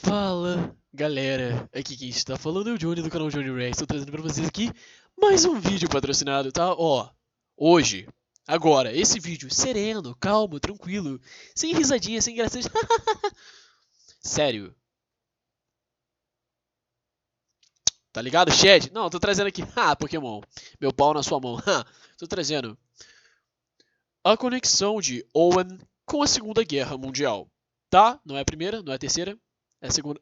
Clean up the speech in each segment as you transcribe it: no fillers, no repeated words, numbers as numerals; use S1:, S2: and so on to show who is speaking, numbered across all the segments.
S1: Fala, galera, aqui quem está falando é o Johnny do canal Johnny Rex. Estou trazendo pra vocês aqui mais um vídeo patrocinado, tá? Ó, hoje, agora, esse vídeo sereno, calmo, tranquilo, sem risadinha, sem gracinha. Sério. Tá ligado, Shed? Não, tô trazendo aqui. Pokémon. Meu pau na sua mão. Tô trazendo a conexão de Owen com a Segunda Guerra Mundial. Tá? Não é a primeira, não é a terceira. É a segunda.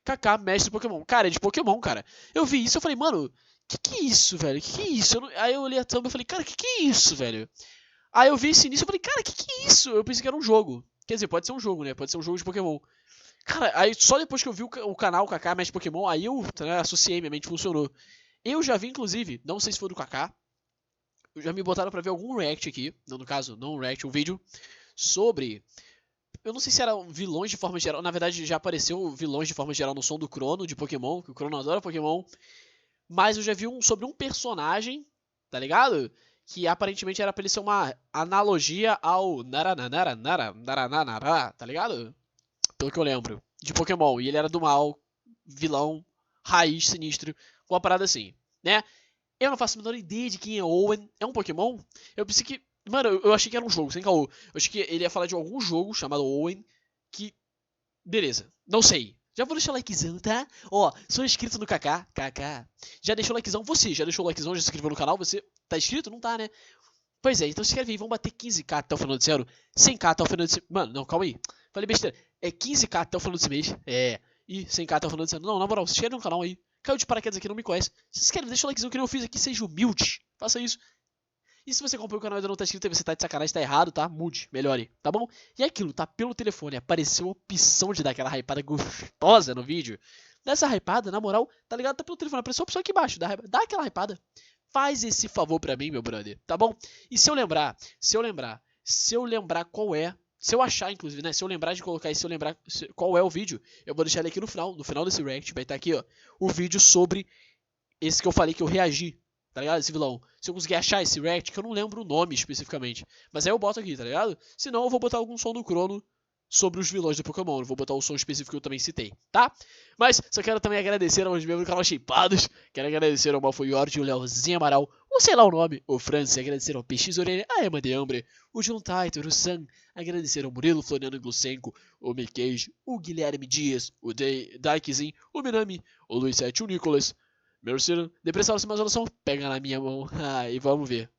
S1: Kaká, mestre Pokémon. Cara, é de Pokémon, cara. Eu vi isso e falei, mano, que é isso, velho? Que é isso? Aí eu olhei a thumb e falei, cara, que é isso, velho? Aí eu vi esse início e falei, cara, que é isso? Eu pensei que era um jogo. Quer dizer, pode ser um jogo, né? Pode ser um jogo de Pokémon. Cara, aí só depois que eu vi o canal Kaká, mestre Pokémon, aí eu associei, minha mente funcionou. Eu já vi, inclusive, não sei se foi do Kaká, já me botaram pra ver algum react aqui, não no caso, não um react, um vídeo, sobre... Eu não sei se eram vilões de forma geral. Na verdade, já apareceu vilões de forma geral no som do Crono, de Pokémon, que o Crono adora Pokémon. Mas eu já vi sobre um personagem, tá ligado? Que aparentemente era pra ele ser uma analogia ao Narananara, tá ligado? Pelo que eu lembro. De Pokémon. E ele era do mal, vilão, raiz, sinistro, com uma parada assim, né? Eu não faço a menor ideia de quem é Owen. É um Pokémon? Eu pensei que... Mano, eu achei que era um jogo, sem caô. Eu achei que ele ia falar de algum jogo chamado Owen, que... Beleza, não sei. Já vou deixar o likezão, tá? Ó, sou inscrito no KK. Já deixou o likezão? Você já deixou o likezão? Já se inscreveu no canal? Você tá inscrito? Não tá, né? Pois é, então se inscreve aí. Vamos bater 15k até o final desse ano. 100k até o final desse... Mano, não, calma aí. Falei besteira. É 15k até o final desse mês. É. E 100k até o final desse ano. Não, na moral, se inscreve no canal aí. Caiu de paraquedas aqui, não me conhece. Se inscreve, deixa o likezão que nem eu fiz aqui. Seja humilde. Faça isso. E se você comprou o canal e ainda não tá inscrito, você tá de sacanagem, tá errado, tá? Mude, melhore, tá bom? E é aquilo, tá pelo telefone, apareceu a opção de dar aquela hypada gostosa no vídeo. Dessa hypada, na moral, tá ligado? Tá pelo telefone, apareceu a opção aqui embaixo, dá aquela hypada. Faz esse favor pra mim, meu brother, tá bom? E se eu lembrar qual é, se eu achar, inclusive, né? Se eu lembrar de colocar e se eu lembrar qual é o vídeo, eu vou deixar ele aqui no final desse react, vai estar aqui, ó, o vídeo sobre esse que eu falei que eu reagi. Tá ligado? Esse vilão. Se eu conseguir achar esse react, que eu não lembro o nome especificamente. Mas aí eu boto aqui, tá ligado? Senão eu vou botar algum som do Crono sobre os vilões do Pokémon. Eu vou botar o som específico que eu também citei, tá? Mas só quero também agradecer aos membros do canal Shapeados. Quero agradecer ao Malfoyord, o Leozinho Amaral, ou sei lá o nome, o Francis. Agradecer ao PX Orelha, a Emma de Ambre, o John Titor, o Sam. Agradecer ao Murilo Floriano Glucenco, o Mikage, o Guilherme Dias, o Daikzin, o Minami, o Luiz 7, o Nicolas. Merceiro, depressão, imaginação, pega na minha mão. E vamos ver.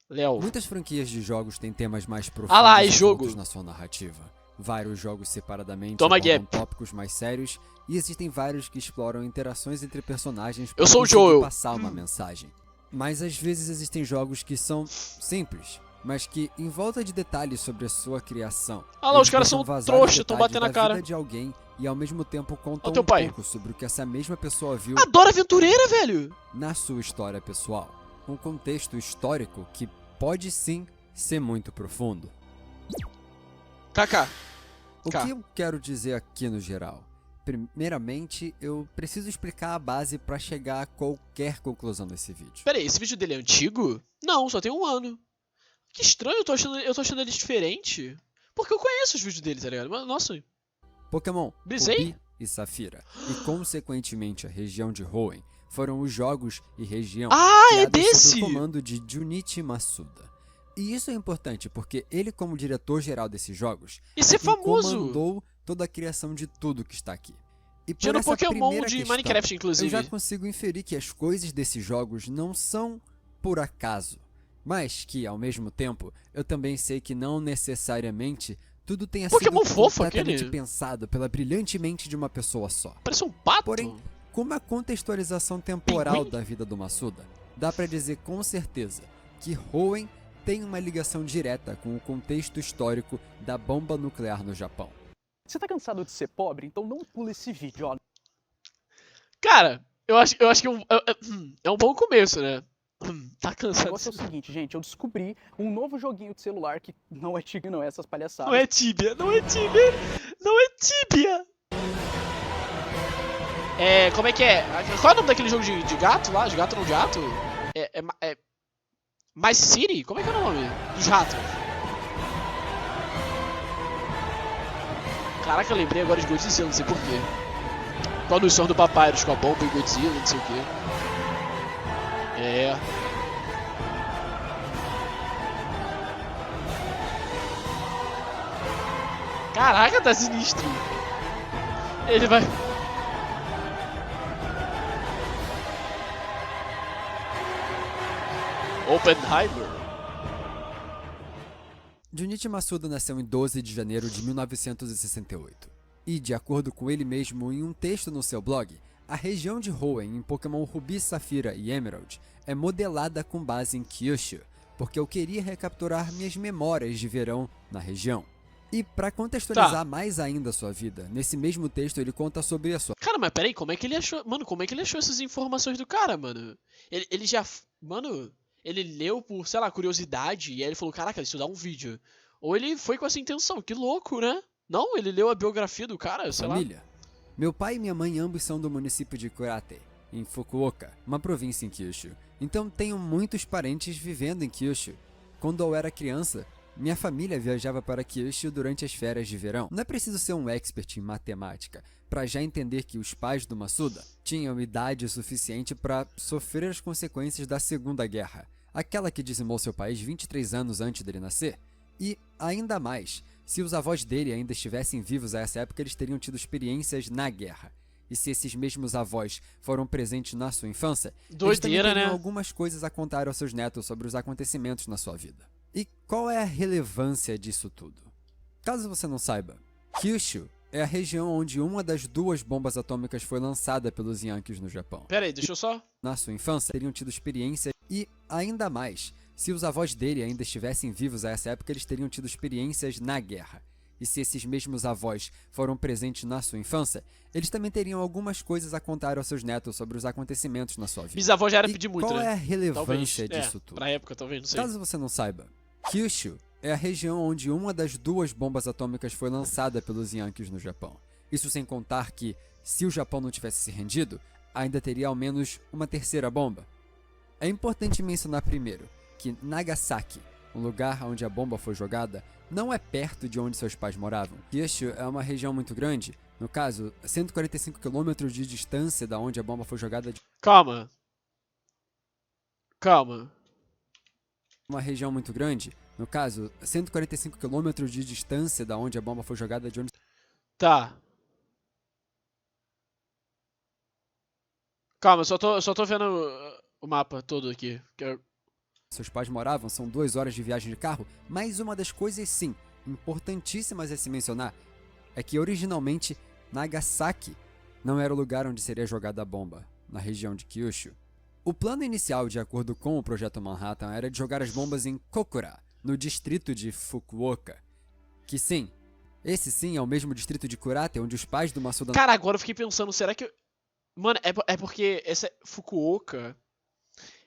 S1: Léo.
S2: Muitas franquias de jogos têm temas mais
S1: Ah lá,
S2: profundos
S1: é
S2: e
S1: jogo.
S2: adultos na sua narrativa. Vários jogos separadamente
S1: Toma
S2: abordam
S1: gap.
S2: tópicos mais sérios e existem vários que exploram interações entre personagens
S1: Eu
S2: para
S1: sou o
S2: conseguir
S1: Joel.
S2: passar uma mensagem. Mas às vezes existem jogos que são simples, mas que, em volta de detalhes sobre a sua criação,
S1: Ah lá, os
S2: eles
S1: caras
S2: deixam
S1: são
S2: vazar
S1: trouxa, tão
S2: detalhes
S1: batendo na
S2: da
S1: cara.
S2: vida de alguém e ao mesmo tempo contam
S1: Ó teu pai.
S2: pouco sobre o que essa mesma pessoa viu
S1: Adoro aventureira, velho.
S2: na sua história pessoal. Um contexto histórico que pode sim ser muito profundo.
S1: KK.
S2: O que eu quero dizer aqui no geral? Primeiramente, eu preciso explicar a base para chegar a qualquer conclusão desse vídeo.
S1: Pera aí, esse vídeo dele é antigo? Não, só tem um ano. Que estranho, eu tô achando ele diferente. Porque eu conheço os vídeos dele, tá ligado? Mas, nossa.
S2: Pokémon
S1: Brisei?
S2: Rubi e Safira, e consequentemente a região de Hoenn, foram os jogos e região
S1: É
S2: criados
S1: desse!
S2: sob o comando de Junichi Masuda. E isso é importante porque ele, como diretor-geral desses jogos,
S1: Esse é famoso.
S2: comandou toda a criação de tudo que está aqui. E por
S1: Tinha no
S2: essa
S1: Pokémon
S2: primeira
S1: de
S2: questão,
S1: Minecraft,
S2: eu
S1: inclusive.
S2: já consigo inferir que as coisas desses jogos não são por acaso, mas que, ao mesmo tempo, eu também sei que não necessariamente tudo tenha
S1: Pokémon
S2: sido
S1: fofo,
S2: completamente
S1: aquele.
S2: pensado pela brilhante mente de uma pessoa só.
S1: Parece um pato.
S2: Porém, com uma contextualização temporal
S1: Pinguim?
S2: da vida do Masuda, dá pra dizer com certeza que Hoenn tem uma ligação direta com o contexto histórico da bomba nuclear no Japão.
S3: Você tá cansado de ser pobre? Então não pula esse vídeo, ó.
S1: Cara, eu acho que é um bom começo, né? Tá
S3: O
S1: cansado.
S3: negócio é o seguinte, gente, eu descobri um novo joguinho de celular que não é Tibia, não é essas palhaçadas.
S1: Não é Tibia, não é Tibia, não é Tibia. Como é que é? Qual é o nome daquele jogo de gato lá? De gato não de gato? My City? Como é que é o nome? Dos ratos. Caraca, eu lembrei agora de Godzilla, não sei porquê. Quando o som do Papyrus com a bomba e Godzilla, não sei o quê. É. Caraca, tá sinistro. Ele vai... Oppenheimer.
S2: Junichi Masuda nasceu em 12 de janeiro de 1968. E, de acordo com ele mesmo em um texto no seu blog, a região de Hoenn em Pokémon Ruby, Safira e Emerald é modelada com base em Kyushu, porque eu queria recapturar minhas memórias de verão na região. E para contextualizar mais ainda a sua vida, nesse mesmo texto ele conta sobre a sua...
S1: Cara, mas peraí, como é que ele achou... Mano, como é que ele achou essas informações do cara, mano? Ele já... Mano, ele leu por, sei lá, curiosidade, e aí ele falou, caraca, isso dá um vídeo. Ou ele foi com essa intenção, que louco, né? Não, ele leu a biografia do cara, sei lá.
S2: família. Meu pai e minha mãe ambos são do município de Kurate, em Fukuoka, uma província em Kyushu. Então tenho muitos parentes vivendo em Kyushu. Quando eu era criança, minha família viajava para Kyushu durante as férias de verão. Não é preciso ser um expert em matemática para já entender que os pais do Masuda tinham idade suficiente para sofrer as consequências da Segunda Guerra, aquela que dizimou seu país 23 anos antes dele nascer. E, ainda mais, se os avós dele ainda estivessem vivos a essa época, eles teriam tido experiências na guerra. E se esses mesmos avós foram presentes na sua infância, eles também
S1: Doideira,
S2: teriam
S1: né?
S2: algumas coisas a contar aos seus netos sobre os acontecimentos na sua vida. E qual é a relevância disso tudo? Caso você não saiba, Kyushu é a região onde uma das 2 bombas atômicas foi lançada pelos Yankees no Japão.
S1: Pera aí, deixa eu só...
S2: Na sua infância, teriam tido experiências e, ainda mais, se os avós dele ainda estivessem vivos a essa época, eles teriam tido experiências na guerra. E se esses mesmos avós foram presentes na sua infância, eles também teriam algumas coisas a contar aos seus netos sobre os acontecimentos na sua vida.
S1: Bisavó já era
S2: E
S1: pedir muito,
S2: qual
S1: né?
S2: é a relevância
S1: Talvez,
S2: disso tudo?
S1: Pra época, talvez, não sei.
S2: Caso você não saiba, Kyushu é a região onde uma das 2 bombas atômicas foi lançada pelos Yankees no Japão. Isso sem contar que, se o Japão não tivesse se rendido, ainda teria ao menos uma terceira bomba. É importante mencionar primeiro que Nagasaki, um lugar onde a bomba foi jogada, não é perto de onde seus pais moravam. Kyushu é uma região muito grande, no caso, 145 km de distância da onde a bomba foi jogada.
S1: Calma. Calma.
S2: Uma região muito grande, no caso, 145 km de distância da onde a bomba foi jogada de onde
S1: Tá. Calma, eu só tô vendo o mapa todo aqui.
S2: seus pais moravam são 2 horas de viagem de carro, mas uma das coisas, sim, importantíssimas a se mencionar, é que originalmente Nagasaki não era o lugar onde seria jogada a bomba, na região de Kyushu. O plano inicial, de acordo com o Projeto Manhattan, era de jogar as bombas em Kokura, no distrito de Fukuoka. Que sim, esse sim é o mesmo distrito de Kurate onde os pais do Masuda...
S1: Cara, agora eu fiquei pensando, será que... Mano, é porque essa Fukuoka...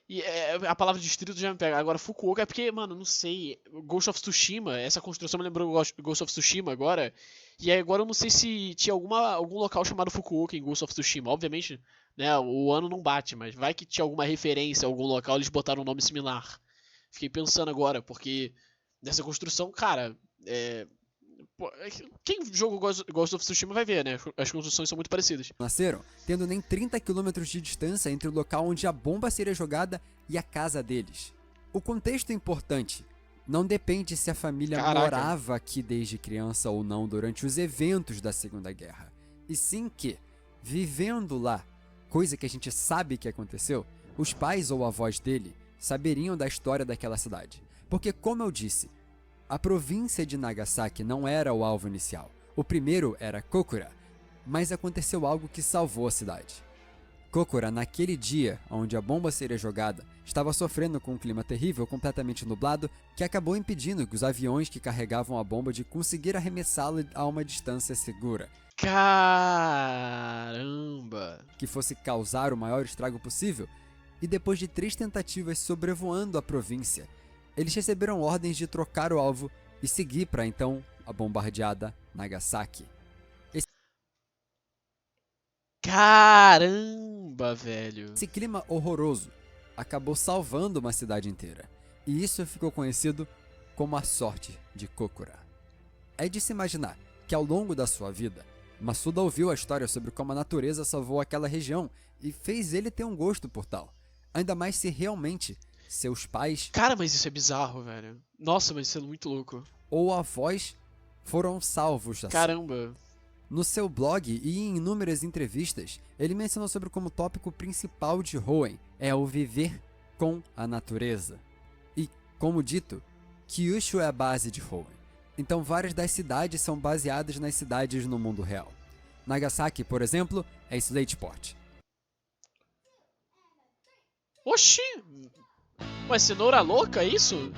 S1: E a palavra distrito já me pega. Agora, Fukuoka é porque, mano, não sei. Ghost of Tsushima, essa construção me lembrou Ghost of Tsushima agora. E aí agora eu não sei se tinha algum local chamado Fukuoka em Ghost of Tsushima. Obviamente, né, o ano não bate, mas vai que tinha alguma referência a algum local, eles botaram um nome similar. Fiquei pensando agora, porque nessa construção, cara, quem jogou Ghost of Tsushima vai ver, né? As construções são muito parecidas.
S2: nasceram, tendo nem 30 km de distância entre o local onde a bomba seria jogada e a casa deles. O contexto é importante. Não depende se a família
S1: Caraca.
S2: morava aqui desde criança ou não durante os eventos da Segunda Guerra. E sim que, vivendo lá, coisa que a gente sabe que aconteceu, os pais ou avós dele saberiam da história daquela cidade. Porque, como eu disse, a província de Nagasaki não era o alvo inicial. O primeiro era Kokura, mas aconteceu algo que salvou a cidade. Kokura, naquele dia onde a bomba seria jogada, estava sofrendo com um clima terrível, completamente nublado, que acabou impedindo que os aviões que carregavam a bomba de conseguir arremessá-la a uma distância segura,
S1: Caramba!
S2: que fosse causar o maior estrago possível. E depois de 3 tentativas sobrevoando a província, eles receberam ordens de trocar o alvo e seguir para então a bombardeada Nagasaki.
S1: Caramba, velho!
S2: Esse clima horroroso acabou salvando uma cidade inteira, e isso ficou conhecido como a sorte de Kokura. É de se imaginar que ao longo da sua vida, Masuda ouviu a história sobre como a natureza salvou aquela região e fez ele ter um gosto por tal. Ainda mais se realmente seus pais
S1: Cara, mas isso é bizarro, velho. Nossa, mas isso é muito louco.
S2: ou avós foram salvos assim.
S1: Caramba.
S2: No seu blog e em inúmeras entrevistas, ele mencionou sobre como o tópico principal de Hoenn é o viver com a natureza. E, como dito, Kyushu é a base de Hoenn. Então várias das cidades são baseadas nas cidades no mundo real. Nagasaki, por exemplo, é Slateport.
S1: Oxi! Ué, cenoura louca, é isso?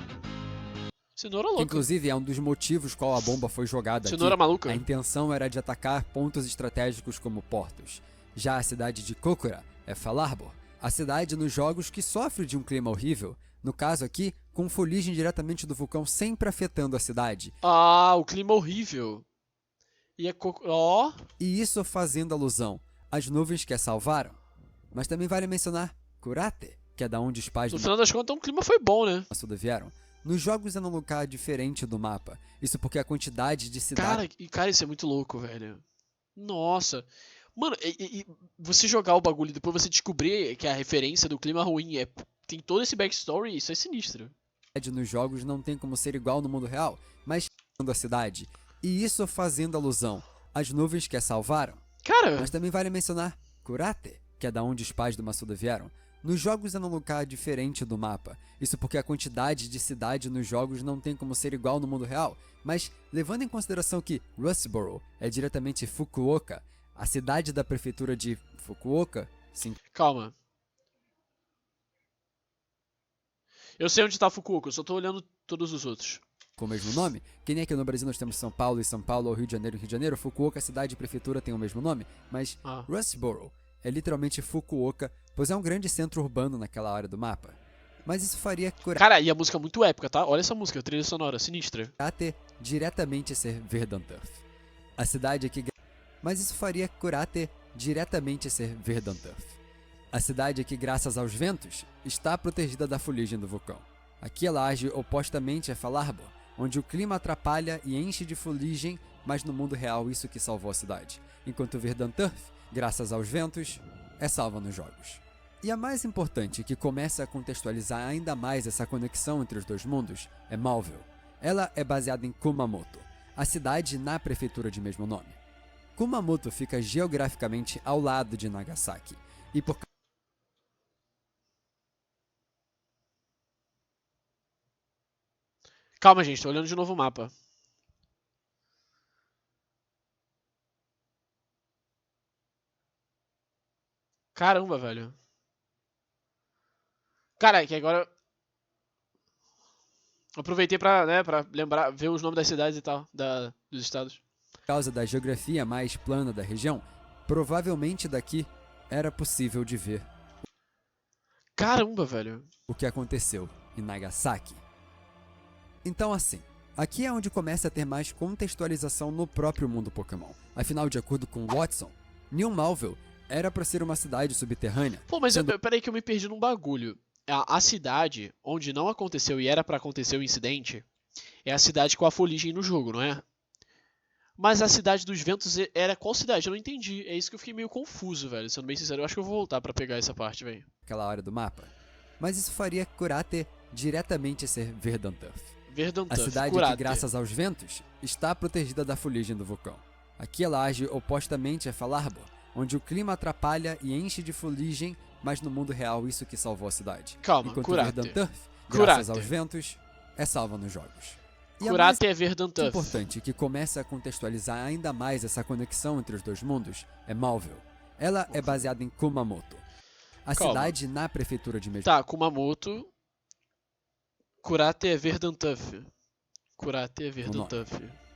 S1: Cenoura
S2: Que,
S1: louca.
S2: inclusive, é um dos motivos qual a bomba foi jogada
S1: Cenoura
S2: aqui.
S1: maluca.
S2: A intenção era de atacar pontos estratégicos como portos. Já a cidade de Kokura é Falarbor, a cidade nos jogos que sofre de um clima horrível, no caso aqui, com fuligem diretamente do vulcão sempre afetando a cidade.
S1: Ah, o clima horrível. E é ó.
S2: E isso fazendo alusão às nuvens que a salvaram. Mas também vale mencionar Kurate, que é da onde os pais
S1: No
S2: do
S1: final das contas, o clima foi bom, né?
S2: Masuda vieram. Nos jogos é num lugar diferente do mapa. Isso porque a quantidade de cidades
S1: Cara, isso é muito louco, velho. Nossa. Mano, e você jogar o bagulho e depois você descobrir que a referência do clima ruim tem todo esse backstory, isso é sinistro.
S2: nos jogos não tem como ser igual no mundo real, mas a cidade. E isso fazendo alusão às nuvens que a salvaram.
S1: Cara,
S2: Mas também vale mencionar Kurate, que é da onde os pais do Masuda vieram. Nos jogos é num lugar diferente do mapa. Isso porque a quantidade de cidade nos jogos não tem como ser igual no mundo real. Mas levando em consideração que Rustboro é diretamente Fukuoka, a cidade da prefeitura de Fukuoka, sim,
S1: calma. Eu sei onde tá Fukuoka, eu só tô olhando todos os outros.
S2: com o mesmo nome, que nem aqui no Brasil nós temos São Paulo e São Paulo, ou Rio de Janeiro e Rio de Janeiro, Fukuoka, a cidade e prefeitura tem o mesmo nome, mas
S1: Ah.
S2: Rustboro é literalmente Fukuoka, pois é um grande centro urbano naquela área do mapa. Mas isso faria
S1: Cara, e a música é muito épica, tá? Olha essa música, trilha sonora, sinistra.
S2: Kurate diretamente ser Verdanturf. A cidade que mas isso faria Kurate diretamente ser Verdanturf. A cidade que, graças aos ventos, está protegida da fuligem do vulcão. Aqui ela age opostamente a Falarbor, onde o clima atrapalha e enche de fuligem, mas no mundo real isso que salvou a cidade. Enquanto Verdanturf, graças aos ventos, é salva nos jogos. E a mais importante, que começa a contextualizar ainda mais essa conexão entre os dois mundos, é Malville. Ela é baseada em Kumamoto, a cidade na prefeitura de mesmo nome. Kumamoto fica geograficamente ao lado de Nagasaki, e por
S1: Calma, gente, tô olhando de novo o mapa. Caramba, velho. Cara, é que agora. Aproveitei pra lembrar, ver os nomes das cidades e tal, dos estados.
S2: causa da geografia mais plana da região, provavelmente daqui era possível de ver
S1: Caramba, velho.
S2: o que aconteceu em Nagasaki. Então assim, aqui é onde começa a ter mais contextualização no próprio mundo Pokémon. Afinal, de acordo com Watson, New Malville era para ser uma cidade subterrânea.
S1: Pô, mas
S2: sendo
S1: peraí que eu me perdi num bagulho. A cidade onde não aconteceu e era pra acontecer o incidente é a cidade com a fuligem no jogo, não é? Mas a cidade dos ventos era qual cidade? Eu não entendi. É isso que eu fiquei meio confuso, velho. Sendo bem sincero, eu acho que eu vou voltar pra pegar essa parte, velho.
S2: aquela área do mapa. Mas isso faria Kurate diretamente ser Verdanturf. A
S1: Verdanturf,
S2: cidade
S1: Kurate.
S2: que, graças aos ventos, está protegida da fuligem do vulcão. Aqui ela age opostamente a Falarbor, onde o clima atrapalha e enche de fuligem, mas no mundo real isso que salvou a cidade.
S1: Calma,
S2: Enquanto
S1: Kurate.
S2: Verdanturf,
S1: Kurate.
S2: graças aos ventos, é salva nos jogos. E a mais
S1: Kurate é Verdanturf.
S2: importante, que começa a contextualizar ainda mais essa conexão entre os dois mundos, é Malville. Ela é baseada em Kumamoto, a
S1: Calma.
S2: cidade na prefeitura de mesmo.
S1: Tá, Kumamoto. Kurate é Verdanturf. Kurate é Verdanturf.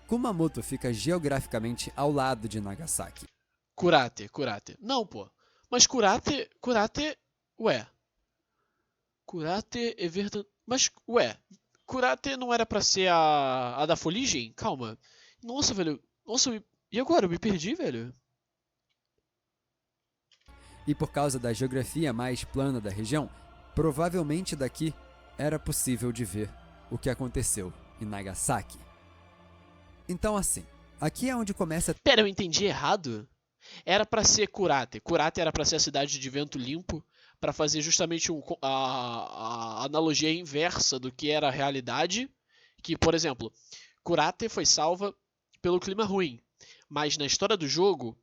S2: Kumamoto fica geograficamente ao lado de Nagasaki.
S1: Kurate. Não, pô. Mas Kurate. Ué. Kurate é Verdanturf. Mas, ué. Kurate não era pra ser a da fuligem? Calma. Nossa, velho. Nossa, e agora? Eu me perdi, velho.
S2: E por causa da geografia mais plana da região, provavelmente daqui era possível de ver o que aconteceu em Nagasaki. Então assim, Aqui é onde começa
S1: Pera, eu entendi errado? Era pra ser Kurate. Kurate era pra ser a cidade de vento limpo, pra fazer justamente a analogia inversa do que era a realidade. Que, por exemplo, Kurate foi salva pelo clima ruim, mas na história do jogo,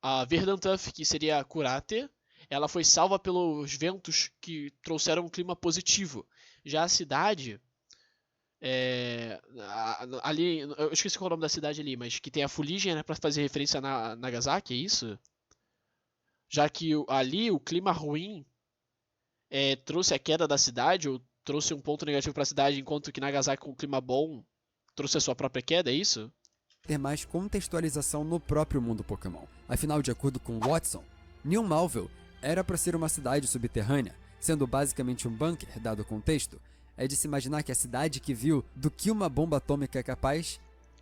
S1: a Verdanturf, que seria a Kurate, ela foi salva pelos ventos que trouxeram um clima positivo. Já a cidade, ali, eu esqueci qual é o nome da cidade ali, mas que tem a fuligem, né, para fazer referência a Nagasaki, é isso? Já que ali o clima ruim trouxe a queda da cidade, ou trouxe um ponto negativo para a cidade, enquanto que Nagasaki com o clima bom trouxe a sua própria queda, é isso?
S2: ter mais contextualização no próprio mundo Pokémon. Afinal, de acordo com Watson, New Malville era para ser uma cidade subterrânea, sendo basicamente um bunker, dado o contexto. É de se imaginar que a cidade que viu do que uma bomba atômica é capaz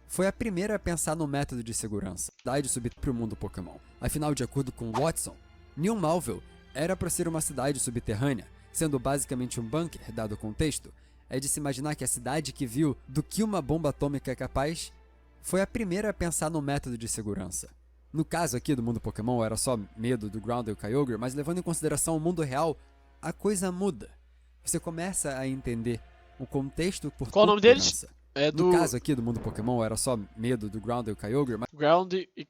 S2: foi a primeira a pensar no método de segurança. Cidade subterrânea para o mundo Pokémon. Afinal, de acordo com Watson, New Malville era para ser uma cidade subterrânea, sendo basicamente um bunker, dado o contexto. É de se imaginar que a cidade que viu do que uma bomba atômica é capaz foi a primeira a pensar no método de segurança. No caso aqui do mundo Pokémon era só medo do Groundle e o Kyogre, mas levando em consideração o mundo real, a coisa muda. Você começa a entender o contexto por
S1: Qual o nome deles?
S2: No caso aqui do mundo Pokémon era só medo do Groundle e o Kyogre, mas
S1: Ground e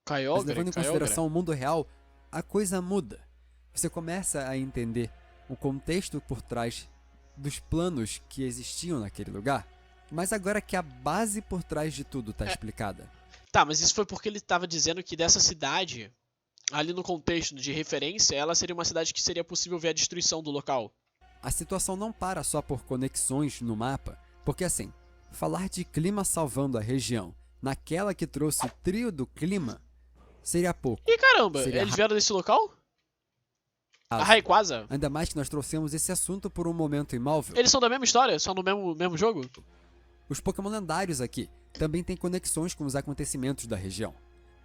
S1: Kyogre?
S2: levando em consideração o mundo real, a coisa muda. Você começa a entender o contexto por trás dos planos que existiam naquele lugar. Mas agora que a base por trás de tudo tá explicada.
S1: Tá, mas isso foi porque ele estava dizendo que dessa cidade, ali no contexto de referência, ela seria uma cidade que seria possível ver a destruição do local.
S2: A situação não para só por conexões no mapa, porque assim, falar de clima salvando a região naquela que trouxe o trio do clima seria pouco.
S1: Ih, caramba,
S2: Seria
S1: eles vieram desse local? A
S2: raso.
S1: Rayquaza?
S2: Ainda mais que nós trouxemos esse assunto por um momento em Malville.
S1: Eles são da mesma história? São no mesmo jogo?
S2: Os Pokémon lendários aqui também têm conexões com os acontecimentos da região.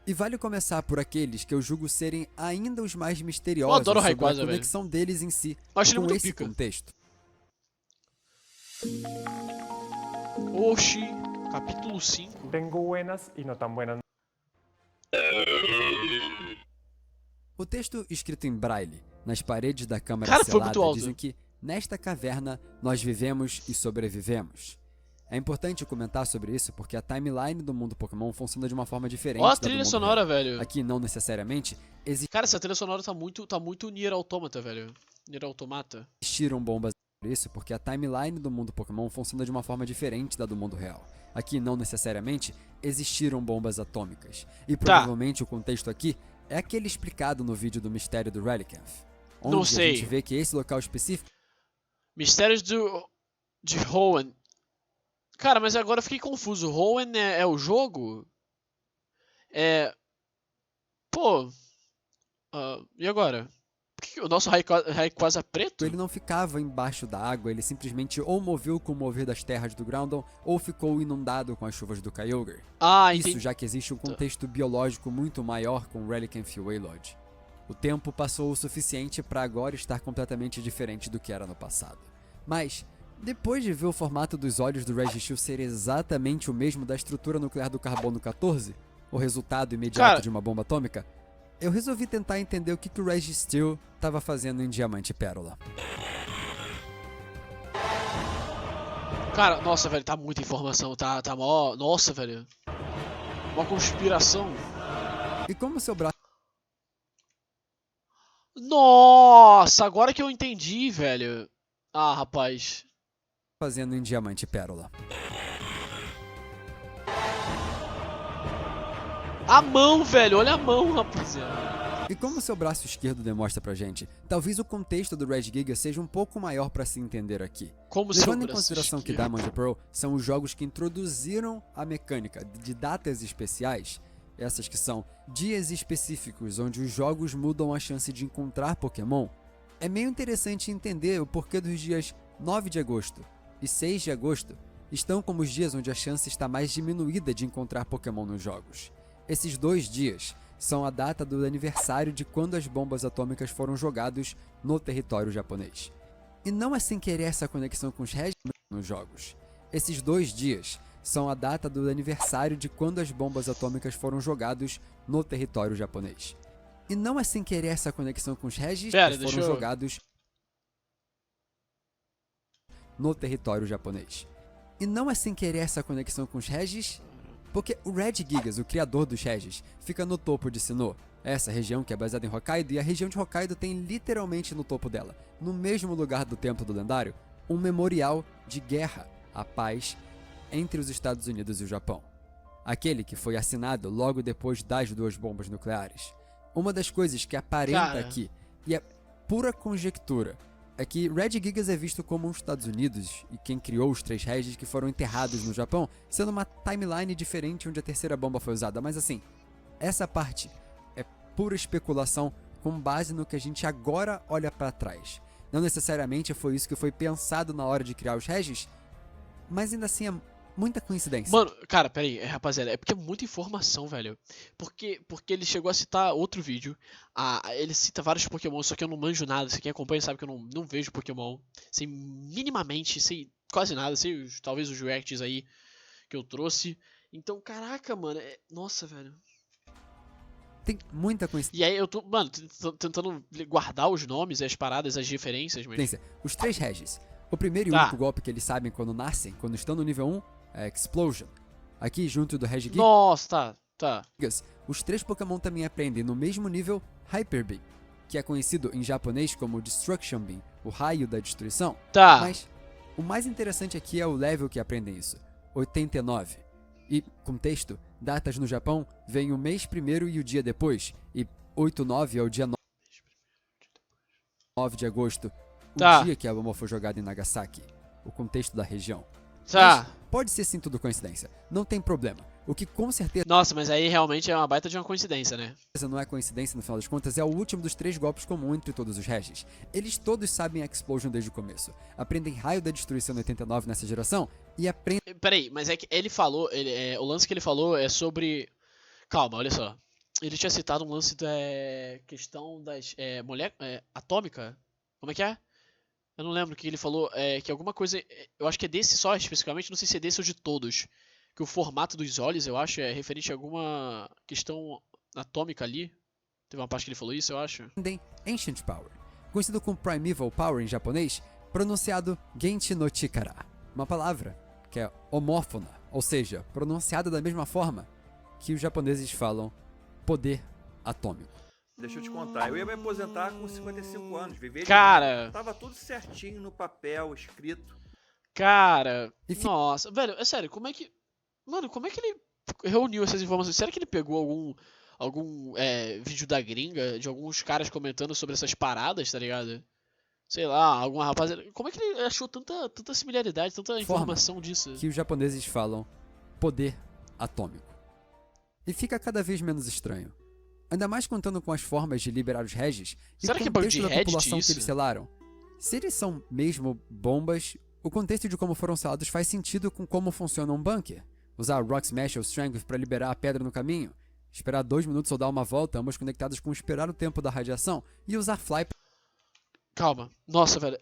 S2: E vale começar por aqueles que eu julgo serem ainda os mais misteriosos
S1: Eu adoro o
S2: sobre
S1: Rayquaza,
S2: a conexão deles em si
S1: Eu acho ele
S2: com
S1: muito
S2: esse
S1: pica.
S2: contexto.
S1: Oxi, capítulo 5.
S4: Tengo buenas y no tan buenas.
S2: O texto escrito em braille nas paredes da câmara
S1: Cara, foi
S2: selada
S1: muito alto.
S2: dizem que nesta caverna nós vivemos e sobrevivemos. É importante comentar sobre isso porque a timeline do mundo Pokémon funciona de uma forma diferente
S1: Ó a
S2: da do
S1: trilha
S2: mundo
S1: sonora,
S2: real.
S1: velho.
S2: Aqui não necessariamente
S1: Cara, essa trilha sonora tá muito Nier Automata, velho. Nier Automata.
S2: existiram bombas por isso porque a timeline do mundo Pokémon funciona de uma forma diferente da do mundo real. Aqui não necessariamente existiram bombas atômicas. E provavelmente o contexto aqui é aquele explicado no vídeo do Mistério do Relicanth, onde
S1: Não
S2: a
S1: sei.
S2: gente vê que esse local específico
S1: Mistérios de Hoenn. Cara, mas agora eu fiquei confuso. Hoenn é o jogo? Pô. E agora? Por que o nosso Rayquaza preto?
S2: ele não ficava embaixo da água, ele simplesmente ou moveu com o mover das terras do Groudon ou ficou inundado com as chuvas do Kyogre.
S1: Ah,
S2: Isso
S1: entendi.
S2: já que existe um contexto biológico muito maior com Relicanth e Wailord. O tempo passou o suficiente para agora estar completamente diferente do que era no passado. Mas, depois de ver o formato dos olhos do Registeel ser exatamente o mesmo da estrutura nuclear do Carbono 14, o resultado imediato
S1: Cara,
S2: de uma bomba atômica, eu resolvi tentar entender o que o Registeel estava fazendo em Diamante e Pérola.
S1: Cara, nossa, velho, tá muita informação. Tá mó. Nossa, velho. Uma conspiração.
S2: E como seu braço
S1: Nossa, agora que eu entendi, velho. Ah, rapaz.
S2: fazendo em Diamante e Pérola.
S1: A mão, velho. Olha a mão, rapaziada.
S2: E como seu braço esquerdo demonstra pra gente, talvez o contexto do Regigiga seja um pouco maior pra se entender aqui.
S1: Como seu
S2: Levando em
S1: braço
S2: consideração que
S1: esquerdo.
S2: Diamond e Pearl são os jogos que introduziram a mecânica de datas especiais, essas que são dias específicos onde os jogos mudam a chance de encontrar Pokémon, é meio interessante entender o porquê dos dias 9 de agosto e 6 de agosto estão como os dias onde a chance está mais diminuída de encontrar Pokémon nos jogos. Esses 2 dias são a data do aniversário de quando as bombas atômicas foram jogados no território japonês. E não é sem querer essa conexão com os regras nos jogos. Esses 2 dias são a data do aniversário de quando as bombas atômicas foram jogados no território japonês. E não é sem querer essa conexão com os regis
S1: Pera,
S2: que foram
S1: deixa eu-
S2: jogados no território japonês. E não é sem querer essa conexão com os regis, porque o Red Gigas, o criador dos regis, fica no topo de Sinnoh, essa região que é baseada em Hokkaido, e a região de Hokkaido tem literalmente no topo dela, no mesmo lugar do Templo do Lendário, um memorial de guerra à paz entre os Estados Unidos e o Japão. Aquele que foi assinado logo depois das duas bombas nucleares. Uma das coisas que aparenta
S1: Cara.
S2: aqui, e é pura conjectura, é que Red Gigas é visto como os Estados Unidos e quem criou os 3 regis que foram enterrados no Japão, sendo uma timeline diferente onde a terceira bomba foi usada. Mas assim, essa parte é pura especulação com base no que a gente agora olha pra trás. Não necessariamente foi isso que foi pensado na hora de criar os regis, mas ainda assim é muita coincidência.
S1: Mano, cara, pera aí, rapaziada, é porque é muita informação, velho. Porque ele chegou a citar outro vídeo. Ele cita vários Pokémon, só que eu não manjo nada. Se quem acompanha sabe que eu não vejo Pokémon. Sei minimamente, sei quase nada. Sei talvez os reacts aí que eu trouxe. Então, caraca, mano. Nossa, velho.
S2: Tem muita coincidência.
S1: E aí eu tô, mano, tentando guardar os nomes, as paradas, as referências, mas.
S2: Os 3 regis. O primeiro e
S1: Tá.
S2: único golpe que eles sabem quando nascem, quando estão no nível 1, é Explosion. Aqui, junto do Reg
S1: Nossa, tá.
S2: Gigas, os 3 Pokémon também aprendem no mesmo nível Hyper Beam, que é conhecido em japonês como Destruction Beam, o raio da destruição.
S1: Tá.
S2: Mas o mais interessante aqui é o level que aprendem isso, 89. E, contexto, datas no Japão vem o mês primeiro e o dia depois, e 8-9 é o dia 9 de agosto, o
S1: Tá.
S2: dia que a bomba foi jogada em Nagasaki, o contexto da região.
S1: Tá.
S2: Mas pode ser sim tudo coincidência, não tem problema. O que com certeza
S1: Nossa, mas aí realmente é uma baita de uma coincidência, né?
S2: não é coincidência no final das contas, é o último dos 3 golpes comum entre todos os regis. Eles todos sabem Explosion desde o começo. Aprendem Raio da Destruição no 89 nessa geração e aprendem
S1: Peraí, mas é que ele falou, o lance que ele falou é sobre. Calma, olha só. Ele tinha citado um lance da questão das. Atômica? Como é que é? Eu não lembro o que ele falou. Que alguma coisa. Eu acho que é desse só especificamente, não sei se é desse ou de todos. Que o formato dos olhos, eu acho, é referente a alguma questão atômica ali. Teve uma parte que ele falou isso, eu acho.
S2: Ancient Power, conhecido como Primeval Power em japonês, pronunciado Genchi no Chikara, uma palavra que é homófona, ou seja, pronunciada da mesma forma que os japoneses falam poder atômico.
S5: Deixa eu te contar, eu ia me aposentar com 55 anos, viver de
S1: Cara.
S5: renda. Tava tudo certinho no papel, escrito.
S1: Cara.
S2: E fi-
S1: Nossa, velho, é sério, como é que. Mano, como é que ele reuniu essas informações? Será que ele pegou algum vídeo da gringa, de alguns caras comentando sobre essas paradas, tá ligado? Sei lá, alguma rapaziada. Como é que ele achou tanta similaridade, tanta informação disso?
S2: Que os japoneses falam poder atômico. E fica cada vez menos estranho. Ainda mais contando com as formas de liberar os regis e
S1: Será
S2: o
S1: que é bagulho
S2: contexto
S1: de
S2: da
S1: Reddit
S2: população que
S1: isso?
S2: eles selaram. Se eles são mesmo bombas, o contexto de como foram selados faz sentido com como funciona um bunker. Usar Rock Smash ou Strength para liberar a pedra no caminho, esperar 2 minutos ou dar uma volta, ambos conectados com esperar o tempo da radiação, e usar Fly
S1: Calma. Nossa, velho.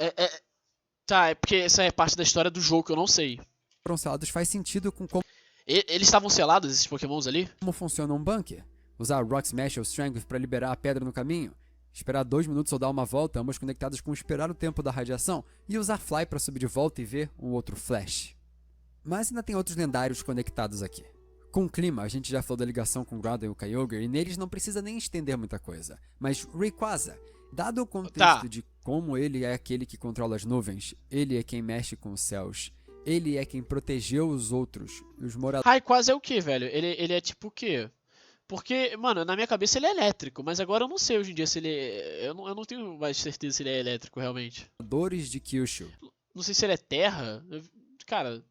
S1: Tá, é porque essa é parte da história do jogo que eu não sei.
S2: foram selados faz sentido com como
S1: Eles estavam selados, esses pokémons ali?
S2: funciona um bunker. Usar Rock Smash ou Strength para liberar a pedra no caminho, esperar 2 minutos ou dar uma volta, ambos conectados com esperar o tempo da radiação, e usar Fly para subir de volta e ver um outro Flash. Mas ainda tem outros lendários conectados aqui. Com o clima, a gente já falou da ligação com Groudon e o Kyogre, e neles não precisa nem estender muita coisa. Mas Rayquaza, dado o contexto
S1: Tá.
S2: de como ele é aquele que controla as nuvens, ele é quem mexe com os céus, ele é quem protegeu os outros, os moradores.
S1: Rayquaza é o que, velho? Ele é tipo o quê? Porque, mano, na minha cabeça ele é elétrico, mas agora eu não sei hoje em dia se ele é. Eu não tenho mais certeza se ele é elétrico realmente.
S2: de Kyushu.
S1: Não sei se ele é terra. Cara,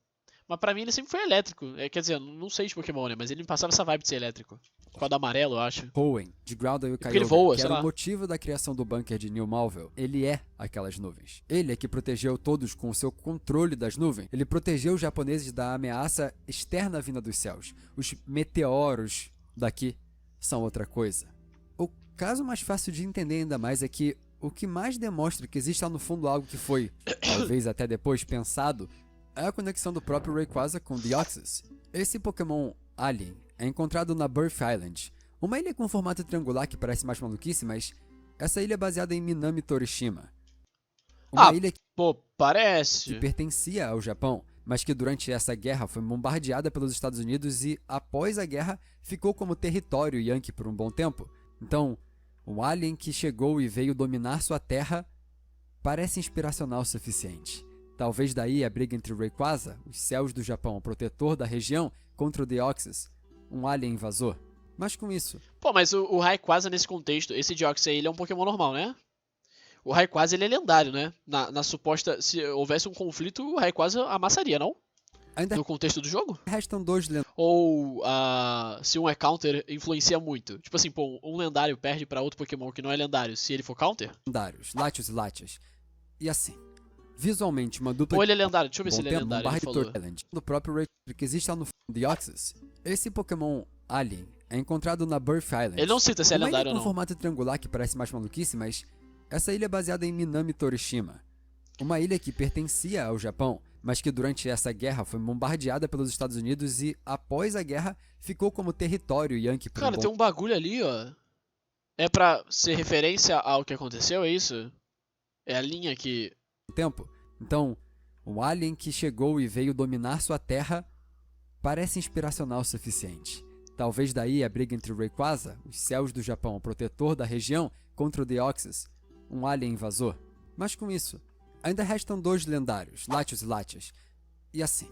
S1: mas pra mim ele sempre foi elétrico. Quer dizer, eu não sei de Pokémon, né? Mas ele me passava essa vibe de ser elétrico. Qual do amarelo, eu acho.
S2: Hoenn, de Groudon e o
S1: porque ele
S2: Kyogre,
S1: voa,
S2: que
S1: sei
S2: era
S1: lá.
S2: o motivo da criação do bunker de New Malville. Ele é aquelas nuvens. Ele é que protegeu todos com o seu controle das nuvens. Ele protegeu os japoneses da ameaça externa vinda dos céus. Os meteoros daqui são outra coisa. O caso mais fácil de entender ainda mais é que o que mais demonstra que existe lá no fundo algo que foi, talvez até depois, pensado, é a conexão do próprio Rayquaza com Deoxys. Esse Pokémon Alien é encontrado na Birth Island, uma ilha com formato triangular que parece mais maluquice, mas essa ilha é baseada em Minami Torishima. Uma ilha
S1: Pô,
S2: que
S1: parece.
S2: pertencia ao Japão, mas que durante essa guerra foi bombardeada pelos Estados Unidos e, após a guerra, ficou como território Yankee por um bom tempo. Então, o alien que chegou e veio dominar sua terra parece inspiracional o suficiente. Talvez daí a briga entre o Rayquaza, os céus do Japão, o protetor da região, contra o Deoxys, um alien invasor. Mas com isso,
S1: Pô, mas o Rayquaza nesse contexto, esse Deoxys aí, ele é um Pokémon normal, né? O Rayquaza, ele é lendário, né? Na suposta... Se houvesse um conflito, o Rayquaza amassaria, não?
S2: ainda
S1: No contexto do jogo?
S2: restam 2
S1: Ou se um é counter, influencia muito? Tipo assim, pô, um lendário perde pra outro Pokémon que não é lendário, se ele for counter?
S2: lendários, Latios e Latias. E assim, visualmente uma dupla
S1: Ou ele é lendário? Deixa eu ver
S2: bom
S1: se ele é
S2: tempo,
S1: lendário, ele falou.
S2: Island, do próprio Rayquaza que existe lá no Deoxys. Esse Pokémon Alien é encontrado na Birth Island.
S1: Ele não cita se é
S2: uma
S1: lendário
S2: ilha
S1: ou
S2: com
S1: não.
S2: formato triangular que parece mais maluquice, mas essa ilha é baseada em Minami Torishima. Uma ilha que pertencia ao Japão, mas que durante essa guerra foi bombardeada pelos Estados Unidos e, após a guerra, ficou como território Yankee por
S1: Cara,
S2: um
S1: tem
S2: bom
S1: um bagulho ali, ó. É pra ser referência ao que aconteceu, é isso? É a linha que...
S2: tempo. Então, o alien que chegou e veio dominar sua terra parece inspiracional o suficiente. Talvez daí a briga entre o Rayquaza, os céus do Japão, o protetor da região, contra o Deoxys, um alien invasor. Mas com isso, ainda restam 2 lendários, Latios e Latias. E assim,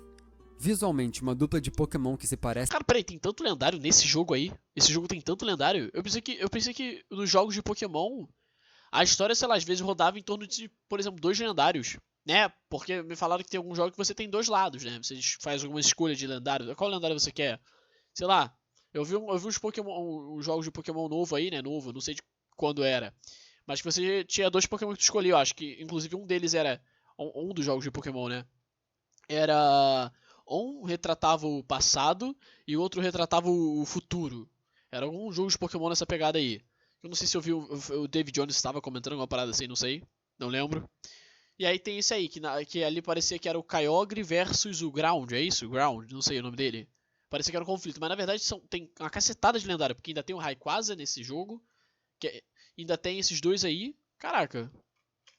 S2: visualmente uma dupla de Pokémon que se parece
S1: Cara, peraí, tem tanto lendário nesse jogo aí? Esse jogo tem tanto lendário? Eu pensei que nos jogos de Pokémon, a história, sei lá, às vezes rodava em torno de, por exemplo, 2 lendários. Né? Porque me falaram que tem algum jogo que você tem 2 lados, né? Você faz alguma escolha de lendário. Qual lendário você quer? Sei lá, eu vi uns Pokémon, uns jogos de Pokémon novo aí, né? Novo, não sei de quando era. Mas que você tinha 2 Pokémon que tu escolhia, eu acho que inclusive um deles era. Um dos jogos de Pokémon, né? Era. Um retratava o passado e o outro retratava o futuro. Era algum jogo de Pokémon nessa pegada aí. Eu não sei se eu vi o David Jones estava comentando alguma parada assim, não sei. Não lembro. E aí tem esse aí, que ali parecia que era o Kyogre versus o Ground, é isso? Ground, não sei o nome dele. Parecia que era um conflito, mas na verdade tem uma cacetada de lendário, porque ainda tem o Rayquaza nesse jogo, ainda tem esses 2 aí. Caraca.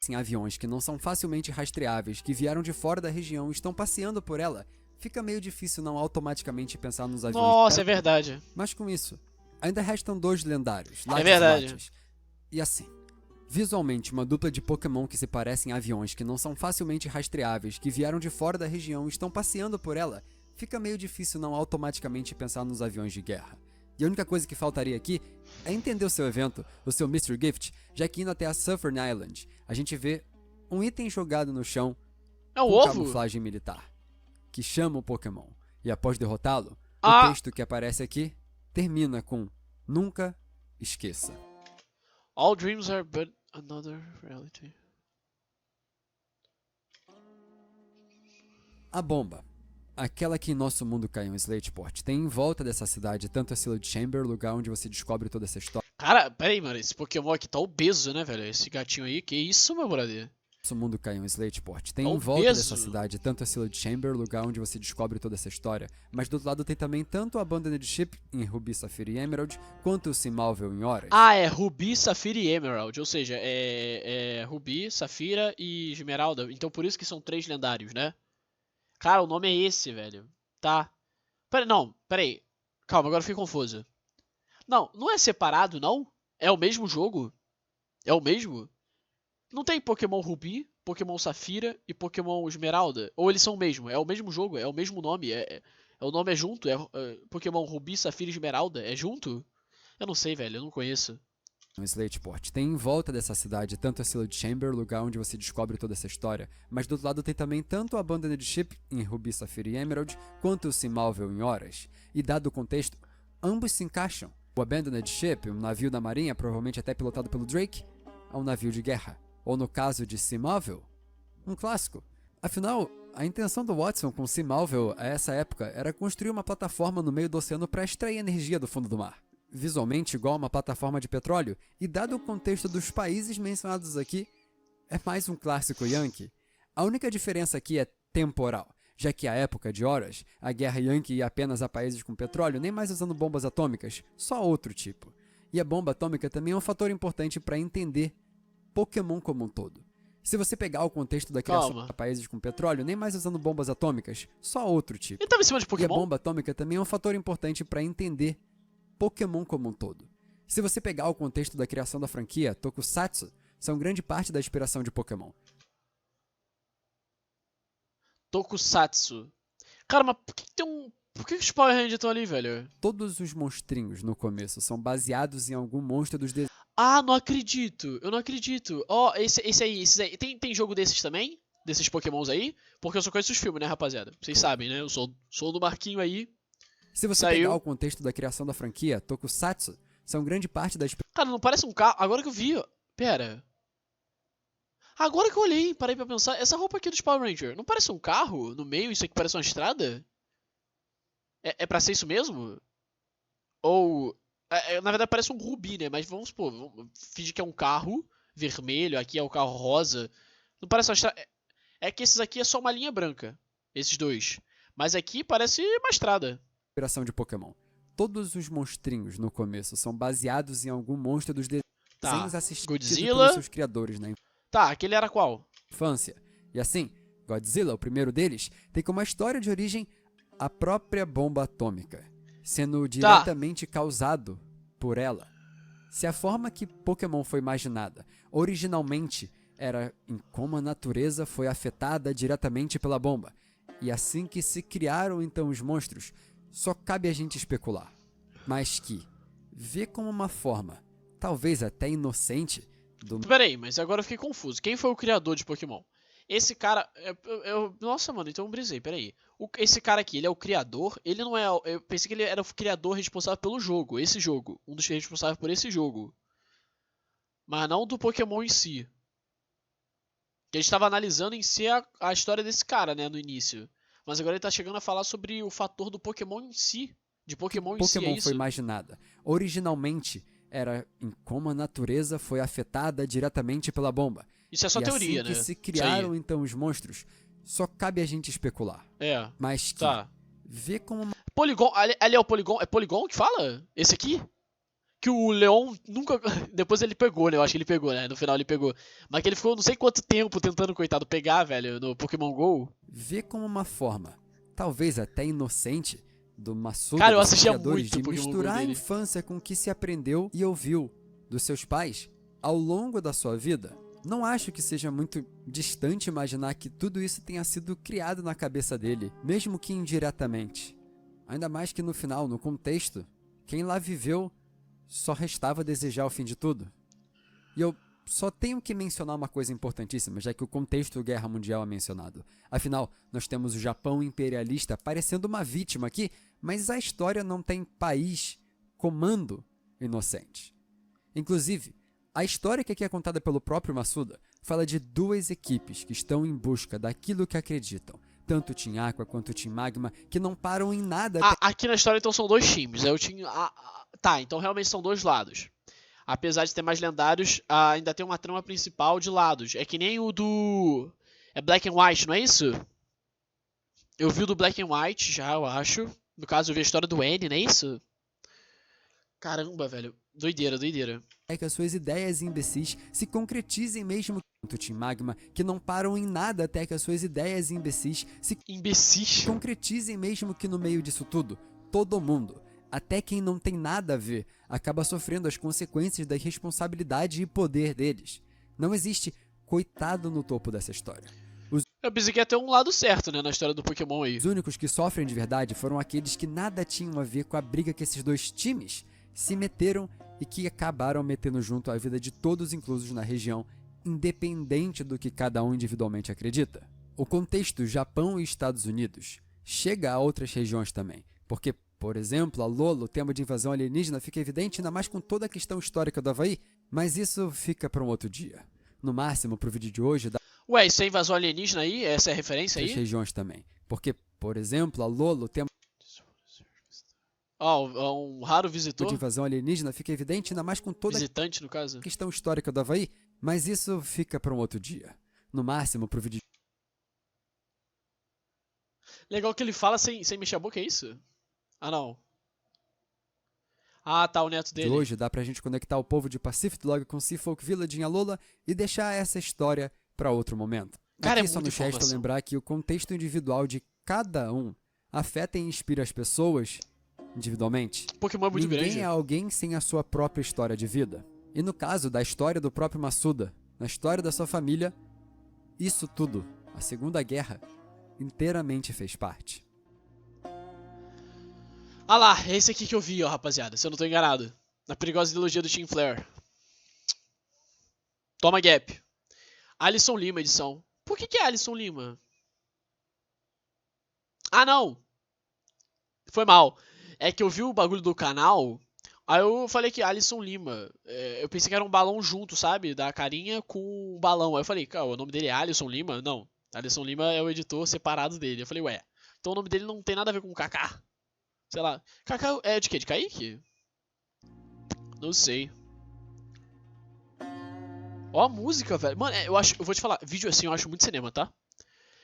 S2: em aviões que não são facilmente rastreáveis, que vieram de fora da região e estão passeando por ela, fica meio difícil não automaticamente pensar nos aviões.
S1: Nossa, é verdade.
S2: Mas com isso, ainda restam 2 lendários, Latios
S1: verdade.
S2: e Latias. E assim, visualmente uma dupla de Pokémon que se parecem aviões que não são facilmente rastreáveis, que vieram de fora da região e estão passeando por ela, fica meio difícil não automaticamente pensar nos aviões de guerra. E a única coisa que faltaria aqui é entender o seu evento, o seu Mystery Gift, já que indo até a Southern Island, a gente vê um item jogado no chão
S1: É o
S2: com
S1: ovo?
S2: camuflagem militar, que chama o Pokémon. E após derrotá-lo,
S1: Ah!
S2: o texto que aparece aqui termina com "Nunca esqueça".
S1: All dreams are but another reality.
S2: A bomba, aquela que em nosso mundo caiu em Slateport, tem em volta dessa cidade tanto a Sealed Chamber, lugar onde você descobre toda essa história.
S1: Cara, peraí, mano. Esse Pokémon aqui tá obeso, né, velho? Esse gatinho aí. Que isso, meu brother?
S2: Nosso mundo caiu em Slateport. Tem em
S1: Obeso.
S2: volta dessa cidade tanto a Sealed Chamber, lugar onde você descobre toda essa história, mas do outro lado tem também tanto a Abandoned Ship em Ruby, Safira e Emerald, quanto o Simalville em Horas.
S1: Ah, é Ruby, Safira e Emerald. Ou seja, é Ruby, Safira e Esmeralda. Então por isso que são 3 lendários, né? Cara, o nome é esse, velho. Tá. Peraí. Calma, agora eu fiquei confuso. Não é separado, não? É o mesmo jogo? É o mesmo? Não tem Pokémon Ruby, Pokémon Safira e Pokémon Esmeralda? Ou eles são o mesmo? É o mesmo jogo? É o mesmo nome? O nome é junto? Pokémon Ruby, Safira e Esmeralda? É junto? Eu não sei, velho. Eu não conheço.
S2: No Slateport. Tem em volta dessa cidade tanto a Sealed Chamber, lugar onde você descobre toda essa história, mas do outro lado tem também tanto a Abandoned Ship em Ruby, Safira e Emerald, quanto o Simalville em Horas. E dado o contexto, ambos se encaixam. O Abandoned Ship, um navio da marinha, provavelmente até pilotado pelo Drake, é um navio de guerra. Ou no caso de Simalville, um clássico. Afinal, a intenção do Watson com Simalville a essa época era construir uma plataforma no meio do oceano para extrair energia do fundo do mar. Visualmente igual a uma plataforma de petróleo, e dado o contexto dos países mencionados aqui, é mais um clássico Yankee. A única diferença aqui é temporal. já que a época de horas, a guerra Yankee ia apenas a países com petróleo, nem mais usando bombas atômicas, só outro tipo. E a bomba atômica também é um fator importante para entender Pokémon como um todo. Se você pegar o contexto da criação de países com petróleo, nem mais usando bombas atômicas, só outro tipo.
S1: Ele tava em cima de
S2: E a
S1: Pokémon?
S2: bomba atômica também é um fator importante para entender Pokémon como um todo. Se você pegar o contexto da criação da franquia, Tokusatsu são grande parte da inspiração de Pokémon.
S1: Tokusatsu. Cara, mas por que tem um... Por que os Power Rangers estão ali, velho?
S2: Todos os monstrinhos no começo são baseados em algum monstro dos desenhos.
S1: Ah, não acredito. Eu não acredito. Ó, esses aí. Tem jogo desses também? Desses Pokémons aí? Porque eu só conheço os filmes, né, rapaziada? Vocês sabem, né? Eu sou do Marquinho aí.
S2: Se você
S1: Saiu.
S2: pegar o contexto da criação da franquia, Tokusatsu são grande parte da
S1: Cara, não parece um carro. Agora que eu vi, ó. Pera. Agora que eu olhei, parei pra pensar. Essa roupa aqui dos Power Rangers, não parece um carro no meio? Isso aqui parece uma estrada? É pra ser isso mesmo? Ou... na verdade parece um rubi, né? Mas vamos supor, fingir que é um carro vermelho, aqui é o carro rosa. Não parece uma estrada. É que esses aqui é só uma linha branca. Esses dois. Mas aqui parece uma estrada.
S2: inspiração de Pokémon. Todos os monstrinhos no começo são baseados em algum monstro dos desenhos assistidos
S1: Godzilla.
S2: pelos seus criadores na
S1: Tá, aquele era qual?
S2: infância. E assim, Godzilla, o primeiro deles, tem como a história de origem a própria bomba atômica, sendo diretamente causado por ela. Se a forma que Pokémon foi imaginada originalmente era em como a natureza foi afetada diretamente pela bomba, e assim que se criaram então os monstros, só cabe a gente especular. Mas que vê como uma forma, talvez até inocente, do
S1: Peraí, mas agora eu fiquei confuso. Quem foi o criador de Pokémon? Esse cara. Nossa, mano, então eu brisei, peraí. Esse cara aqui, ele é o criador? Ele não é. Eu pensei que ele era o criador responsável pelo jogo. Esse jogo. Um dos responsáveis por esse jogo. Mas não do Pokémon em si. Que a gente estava analisando em si a história desse cara, né, no início. Mas agora ele tá chegando a falar sobre o fator do Pokémon em si. De Pokémon em si, é
S2: Pokémon
S1: isso?
S2: foi imaginada. Originalmente era em como a natureza foi afetada diretamente pela bomba.
S1: Isso é só
S2: e
S1: teoria,
S2: assim
S1: né?
S2: que se
S1: Isso
S2: criaram
S1: aí.
S2: então os monstros, só cabe a gente especular.
S1: É,
S2: Mas que
S1: tá.
S2: vê como uma
S1: Polygon, ali é o Polygon. É Polygon que fala? Esse aqui? Que o Leon nunca. Depois ele pegou, né? Eu acho que ele pegou, né? No final ele pegou. Mas que ele ficou não sei quanto tempo tentando, coitado, pegar, velho, no Pokémon GO.
S2: vê como uma forma, talvez até inocente, do Massuda
S1: Cara, eu
S2: dos
S1: assistia
S2: criadores
S1: muito
S2: de
S1: Pokémon Go
S2: misturar a
S1: dele.
S2: infância com o que se aprendeu e ouviu dos seus pais ao longo da sua vida. Não acho que seja muito distante imaginar que tudo isso tenha sido criado na cabeça dele, mesmo que indiretamente. Ainda mais que no final, no contexto, quem lá viveu só restava desejar o fim de tudo. E eu só tenho que mencionar uma coisa importantíssima, já que o contexto Guerra Mundial é mencionado. Afinal, nós temos o Japão imperialista parecendo uma vítima aqui, mas a história não tem país, comando inocente. Inclusive, a história que aqui é contada pelo próprio Massuda fala de duas equipes que estão em busca daquilo que acreditam. Tanto o Team Aqua quanto o Team Magma, que não param em nada.
S1: Aqui na história então são dois times. Eu tinha. Tá, então realmente são dois lados. Apesar de ter mais lendários, ainda tem uma trama principal de lados. É que nem o do. É Black and White, não é isso? Eu vi o do Black and White já, eu acho. No caso, eu vi a história do N, não é isso? Caramba, velho. Doideira, doideira.
S2: É que as suas ideias imbecis se concretizem mesmo quanto o Team Magma, que não param em nada até que as suas ideias imbecis se
S1: Imbecis.
S2: concretizem mesmo que no meio disso tudo, todo mundo, até quem não tem nada a ver, acaba sofrendo as consequências da irresponsabilidade e poder deles. Não existe coitado no topo dessa história.
S1: Eu pensei que ia ter um lado certo, né, na história do Pokémon aí.
S2: Os únicos que sofrem de verdade foram aqueles que nada tinham a ver com a briga que esses dois times se meteram e que acabaram metendo junto a vida de todos inclusos na região, independente do que cada um individualmente acredita. O contexto Japão e Estados Unidos chega a outras regiões também, porque, por exemplo, a Lolo, o tema de invasão alienígena, fica evidente ainda mais com toda a questão histórica do Havaí, mas isso fica para um outro dia. No máximo, pro vídeo de hoje, dá
S1: Ué, isso é invasão alienígena aí? Essa é a referência
S2: outras
S1: aí?
S2: regiões também, porque, por exemplo, a Lolo, o tema
S1: Um raro
S2: de
S1: visitor?
S2: invasão alienígena fica evidente ainda mais com toda a
S1: Visitante, no caso.
S2: questão histórica do Havaí, mas isso fica para um outro dia. No máximo, pro vídeo
S1: Legal que ele fala sem mexer a boca, é isso? Ah, não. Ah, tá, o neto
S2: De
S1: dele.
S2: hoje dá pra gente conectar o povo de Pacific Log com Seafolk Village em Alola e deixar essa história pra outro momento.
S1: Cara,
S2: Aqui
S1: é
S2: só
S1: muita
S2: nos resta
S1: informação.
S2: lembrar que o contexto individual de cada um afeta e inspira as pessoas individualmente.
S1: Pokémon é muito
S2: Ninguém
S1: grande.
S2: é alguém sem a sua própria história de vida. E no caso da história do próprio Massuda, na história da sua família, isso tudo, a Segunda Guerra, inteiramente fez parte.
S1: Ah lá, é esse aqui que eu vi, ó, rapaziada, se eu não tô enganado. Na perigosa ideologia do Team Flare. Toma Gap. Alisson Lima, edição. Por que é Alisson Lima? Ah, não! Foi mal. É que eu vi o bagulho do canal, aí eu falei que Alisson Lima. Eu pensei que era um balão junto, sabe? Da carinha com o balão. Aí eu falei, cara, o nome dele é Alisson Lima? Não. Alisson Lima é o editor separado dele. Eu falei, ué, então o nome dele não tem nada a ver com o Kaká. Sei lá. Kaká é de quê? De Kaique? Não sei. Ó a música, velho. Mano, eu vou te falar, vídeo assim eu acho muito cinema, tá?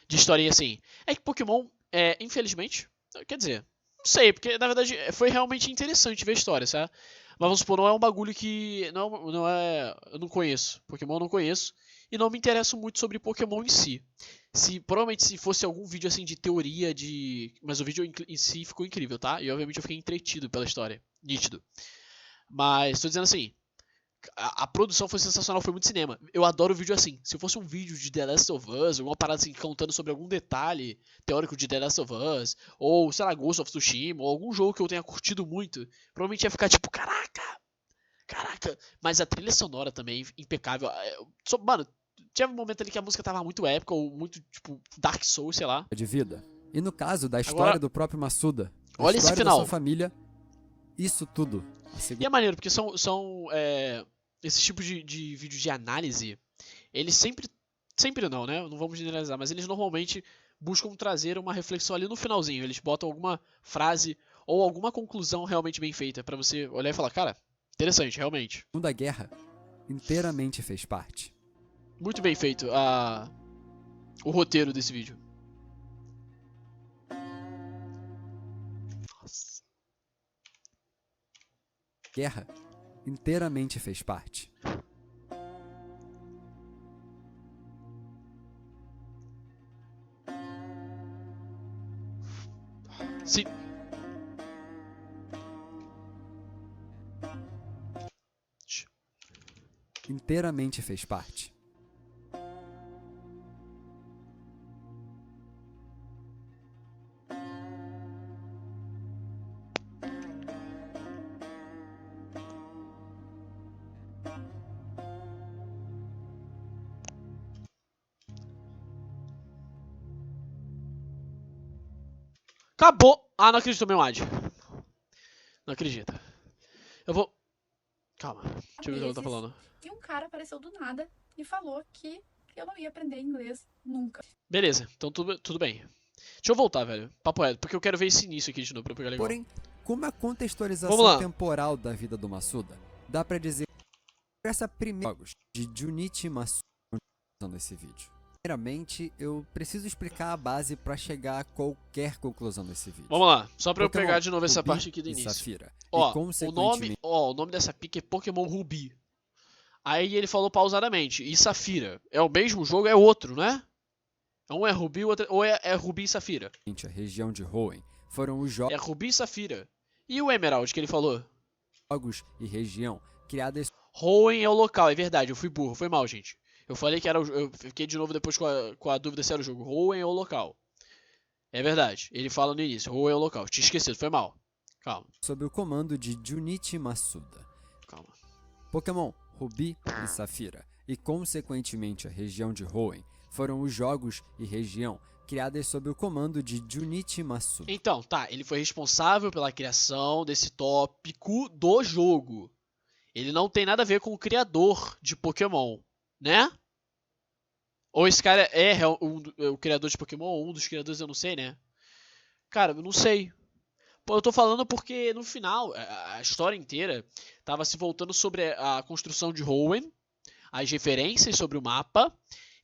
S1: De historinha assim. É que Pokémon, infelizmente, quer dizer, não sei, porque na verdade foi realmente interessante ver a história, sabe? Mas vamos supor, não é um bagulho que. Não é. Eu não conheço. Pokémon eu não conheço. E não me interesso muito sobre Pokémon em si. Provavelmente se fosse algum vídeo assim de teoria de. Mas o vídeo em si ficou incrível, tá? E obviamente eu fiquei entretido pela história. Nítido. Mas tô dizendo assim. A produção foi sensacional, foi muito cinema. Eu adoro vídeo assim. Se fosse um vídeo de The Last of Us, alguma parada assim, contando sobre algum detalhe teórico de The Last of Us, ou, sei lá, Ghost of Tsushima, ou algum jogo que eu tenha curtido muito, provavelmente ia ficar tipo, caraca! Mas a trilha sonora também, impecável. Mano, tinha um momento ali que a música tava muito épica, ou muito, tipo, Dark Souls, sei lá.
S2: De vida. E no caso da história
S1: Agora,
S2: do próprio Massuda, da
S1: olha esse
S2: história da
S1: final.
S2: sua família, isso tudo.
S1: E é maneiro, porque esses tipos de vídeos de análise, eles sempre não, né? Não vamos generalizar, mas eles normalmente buscam trazer uma reflexão ali no finalzinho. Eles botam alguma frase ou alguma conclusão realmente bem feita pra você olhar e falar, cara, interessante, realmente.
S2: Segunda Guerra inteiramente fez parte.
S1: Muito bem feito o roteiro desse vídeo. Nossa.
S2: Guerra inteiramente fez parte.
S1: Se...
S2: Inteiramente fez parte.
S1: Acabou! Ah, não acredito, meu ad. Não acredito. Eu vou... Calma, deixa eu ver o que ela tá falando.
S6: E um cara apareceu do nada e falou que eu não ia aprender inglês nunca.
S1: Beleza, então tudo bem. Deixa eu voltar, velho. Papo reto, porque eu quero ver esse início aqui de novo pra pegar legal.
S2: Porém, como a
S1: Vamos
S2: contextualização
S1: lá.
S2: temporal da vida do Massuda, dá pra dizer que essa primeira jogos de Junichi Massuda usando esse vídeo. Primeiramente, eu preciso explicar a base pra chegar a qualquer conclusão desse vídeo.
S1: Vamos lá, só pra eu
S2: Pokémon
S1: pegar de novo essa
S2: Rubi
S1: parte aqui do
S2: e
S1: início.
S2: Safira.
S1: Ó,
S2: E consequentemente,
S1: o nome dessa pick é Pokémon Rubi. Aí ele falou pausadamente, e Safira. É o mesmo jogo, é outro, né? Um é Rubi, o outro ou é Rubi e Safira.
S2: a região de Hoenn foram os
S1: É Rubi e Safira. E o Emerald que ele falou?
S2: jogos e região criadas
S1: Hoenn é o local, é verdade, eu fui burro, foi mal, gente. Eu falei que era eu fiquei de novo depois com a dúvida se era o jogo. Hoenn é o local. É verdade, ele fala no início, Hoenn é o local. Tinha esquecido, foi mal. Calma,
S2: sob o comando de Junichi Massuda.
S1: calma.
S2: Pokémon Rubi e Safira, e consequentemente a região de Hoenn, foram os jogos e região criadas sob o comando de Junichi Massuda.
S1: Então, tá, ele foi responsável pela criação desse tópico do jogo. Ele não tem nada a ver com o criador de Pokémon, né? Ou esse cara é o criador de Pokémon, ou um dos criadores, eu não sei, né? Cara, eu não sei. Pô, eu tô falando porque no final, a história inteira tava se voltando sobre a construção de Hoenn, as referências sobre o mapa,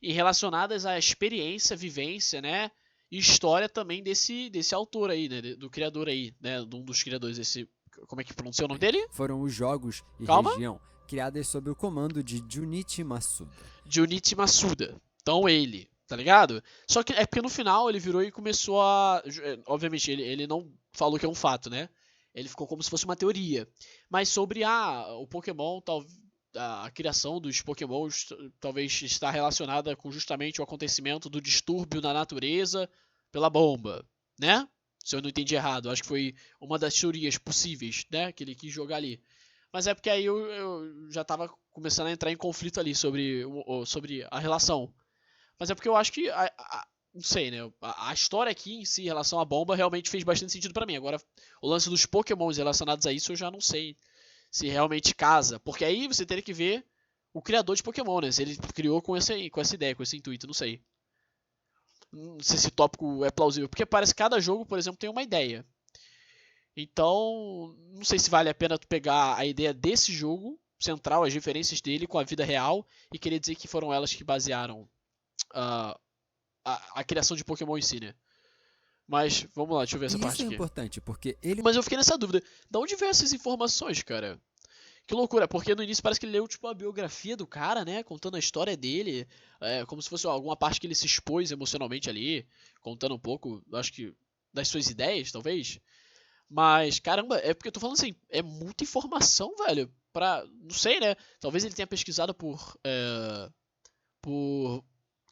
S1: e relacionadas à experiência, vivência, né? história também desse autor aí, né? Do criador aí, né? De um dos criadores desse. Como é que pronuncia o nome dele?
S2: Foram os jogos e
S1: Calma.
S2: região criadas sob o comando de Junichi Masuda.
S1: Junichi Masuda. Então ele, tá ligado? Só que é porque no final ele virou e começou a. Obviamente, ele não falou que é um fato, né? Ele ficou como se fosse uma teoria. Mas sobre o Pokémon, a criação dos Pokémons talvez está relacionada com justamente o acontecimento do distúrbio na natureza pela bomba, né? Se eu não entendi errado, acho que foi uma das teorias possíveis, né? Que ele quis jogar ali. Mas é porque aí eu já tava começando a entrar em conflito ali sobre a relação. Mas é porque eu acho que não sei, né? A história aqui em si, em relação à bomba, realmente fez bastante sentido pra mim. Agora, o lance dos Pokémons relacionados a isso, eu já não sei se realmente casa. Porque aí você teria que ver o criador de Pokémon, né? Se ele criou com essa ideia, com esse intuito, não sei. Não sei se esse tópico é plausível. Porque parece que cada jogo, por exemplo, tem uma ideia. Então, não sei se vale a pena tu pegar a ideia desse jogo central, as referências dele com a vida real, e querer dizer que foram elas que basearam a criação de Pokémon em si, né? Mas, vamos lá, deixa eu ver essa
S2: E
S1: parte
S2: isso é
S1: aqui.
S2: importante, porque ele
S1: Mas eu fiquei nessa dúvida. Da onde veio essas informações, cara? Que loucura, porque no início parece que ele leu, tipo, a biografia do cara, né? Contando a história dele. Como se fosse alguma parte que ele se expôs emocionalmente ali. Contando um pouco, acho que, das suas ideias, talvez. Mas, caramba, é porque eu tô falando assim, é muita informação, velho. Não sei, né? Talvez ele tenha pesquisado por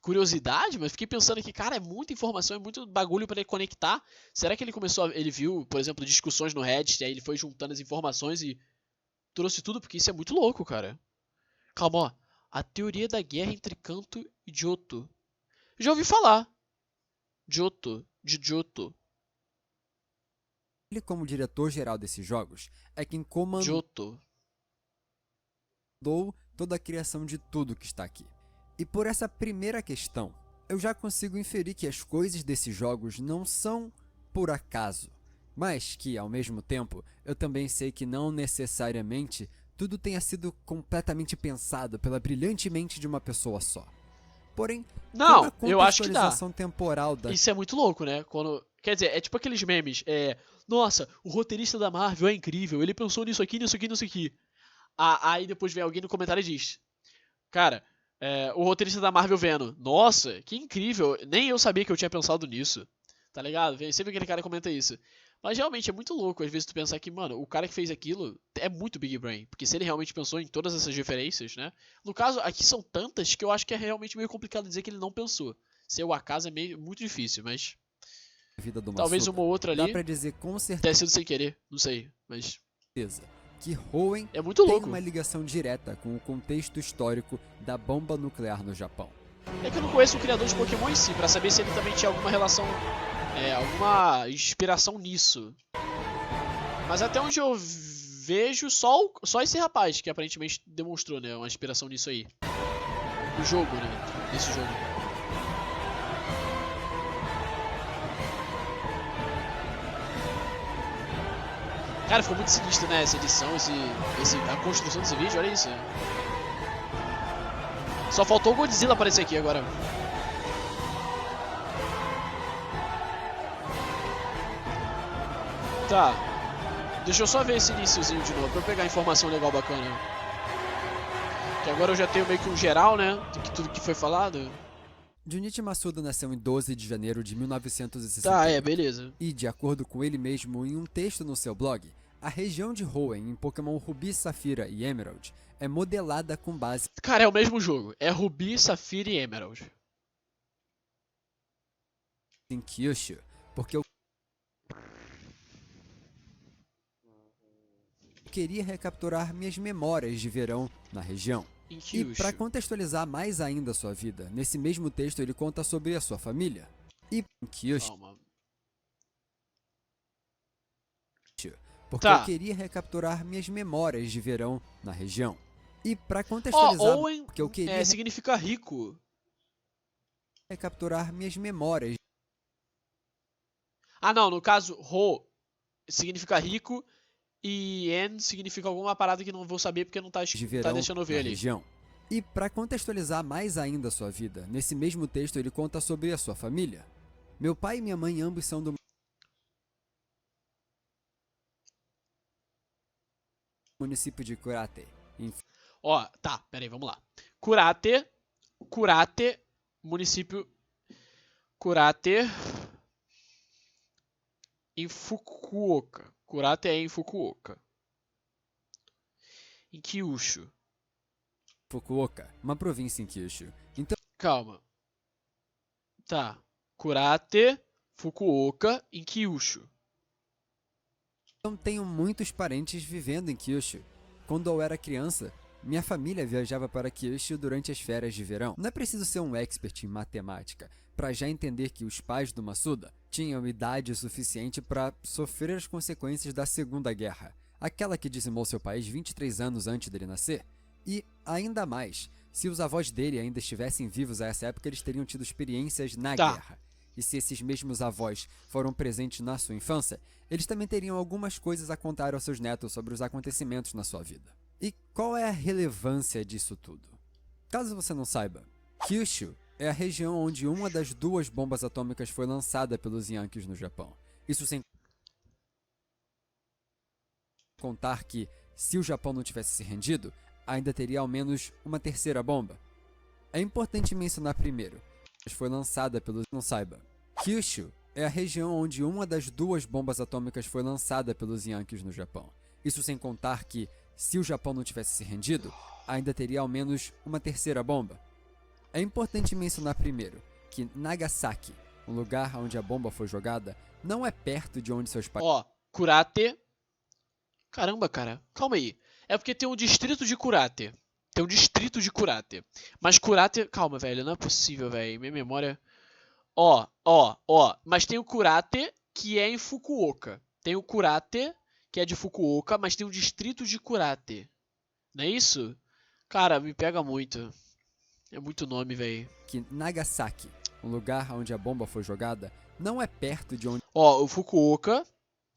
S1: curiosidade, mas fiquei pensando que, cara, é muita informação, é muito bagulho pra ele conectar. Será que ele viu, por exemplo, discussões no Reddit, e aí ele foi juntando as informações e trouxe tudo? Porque isso é muito louco, cara. Calma, ó. A teoria da guerra entre Kanto e Johto. Já ouvi falar. Johto.
S2: como diretor-geral desses jogos, é quem comandou
S1: Johto.
S2: toda a criação de tudo que está aqui. E por essa primeira questão, eu já consigo inferir que as coisas desses jogos não são por acaso, mas que, ao mesmo tempo, eu também sei que não necessariamente tudo tenha sido completamente pensado pela brilhante mente de uma pessoa só. Porém,
S1: Não,
S2: toda a
S1: eu acho que dá.
S2: contextualização temporal da
S1: Isso é muito louco, né? Quer dizer, é tipo aqueles memes. Nossa, o roteirista da Marvel é incrível. Ele pensou nisso aqui, nisso aqui, nisso aqui. Aí depois vem alguém no comentário e diz: Cara, o roteirista da Marvel vendo. Nossa, que incrível. Nem eu sabia que eu tinha pensado nisso. Tá ligado? Sempre aquele cara comenta isso. Mas realmente é muito louco, às vezes, tu pensar que, mano, o cara que fez aquilo é muito Big Brain. Porque se ele realmente pensou em todas essas referências, né? No caso, aqui são tantas que eu acho que é realmente meio complicado dizer que ele não pensou. Ser o acaso é muito difícil, mas
S2: vida do
S1: talvez
S2: Masuda,
S1: uma ou outra
S2: dá
S1: ali
S2: pra dizer com
S1: tenha sido sem querer. Não sei, mas
S2: certeza que Hoenn
S1: é muito
S2: tem
S1: louco.
S2: uma ligação direta com o contexto histórico da bomba nuclear no Japão.
S1: É que eu não conheço o criador de Pokémon em si, pra saber se ele também tinha alguma relação, alguma inspiração nisso. Mas até onde eu vejo, só esse rapaz que aparentemente demonstrou, né, uma inspiração nisso aí. No jogo, né, nesse jogo. Cara, ficou muito sinistro, né, essa edição, a construção desse vídeo, olha isso. Só faltou o Godzilla aparecer aqui agora. Tá. Deixa eu só ver esse iniciozinho de novo, pra eu pegar informação legal bacana. Que agora eu já tenho meio que um geral, né, de tudo que foi falado.
S2: Junichi Masuda nasceu em 12 de janeiro de 1960.
S1: Tá, beleza.
S2: E, de acordo com ele mesmo em um texto no seu blog, a região de Hoenn em Pokémon Rubi, Safira e Emerald é modelada com base
S1: Cara, é o mesmo jogo. É Rubi, Safira e Emerald.
S2: em Kyushu, porque eu queria recapturar minhas memórias de verão na região.
S1: Em
S2: E
S1: Kyushu.
S2: para contextualizar mais ainda a sua vida, nesse mesmo texto ele conta sobre a sua família. E em Kyushu,
S1: Calma.
S2: porque
S1: Tá.
S2: eu queria recapturar minhas memórias de verão na região. E para
S1: Ó,
S2: contextualizar,
S1: Owen
S2: porque eu queria
S1: significa rico.
S2: recapturar minhas memórias
S1: Ah, não, no caso, Ho significa rico e En significa alguma parada que não vou saber porque não tá
S2: de verão
S1: deixando eu ver
S2: na
S1: ali.
S2: região. E para contextualizar mais ainda a sua vida, nesse mesmo texto ele conta sobre a sua família. Meu pai e minha mãe ambos são do município de Kurate, em
S1: Ó, tá, pera aí, vamos lá. Kurate, município Kurate em Fukuoka. Kurate é em Fukuoka. Em Kyushu.
S2: Fukuoka, uma província em Kyushu. Então
S1: Calma. Tá. Kurate, Fukuoka em Kyushu.
S2: tenho muitos parentes vivendo em Kyushu. Quando eu era criança, minha família viajava para Kyushu durante as férias de verão. Não é preciso ser um expert em matemática para já entender que os pais do Masuda tinham idade suficiente para sofrer as consequências da Segunda Guerra, aquela que dizimou seu país 23 anos antes dele nascer. E, ainda mais, se os avós dele ainda estivessem vivos a essa época, eles teriam tido experiências na
S1: Tá.
S2: guerra. E se esses mesmos avós foram presentes na sua infância, eles também teriam algumas coisas a contar aos seus netos sobre os acontecimentos na sua vida. E qual é a relevância disso tudo? Caso você não saiba, Kyushu é a região onde uma das 2 bombas atômicas foi lançada pelos Yankees no Japão. Isso sem contar que, se o Japão não tivesse se rendido, ainda teria ao menos uma 3ª bomba. É importante mencionar primeiro, foi lançada pelos não saiba. Kyushu é a região onde uma das 2 bombas atômicas foi lançada pelos Yankees no Japão. Isso sem contar que, se o Japão não tivesse se rendido, ainda teria ao menos uma 3ª bomba. É importante mencionar primeiro que Nagasaki, um lugar onde a bomba foi jogada, não é perto de onde seus pais...
S1: Ó, Kurate. Caramba, cara. Calma aí. É porque tem um distrito de Kurate. Tem um distrito de Kurate. Mas Kurate... Calma, velho. Não é possível, velho. Minha memória... Ó. Mas tem o Kurate, que é em Fukuoka. Tem o Kurate, que é de Fukuoka, mas tem um distrito de Kurate. Não é isso? Cara, me pega muito. É muito nome, velho.
S2: que Nagasaki, um lugar onde a bomba foi jogada, não é perto de onde
S1: Ó, o Fukuoka.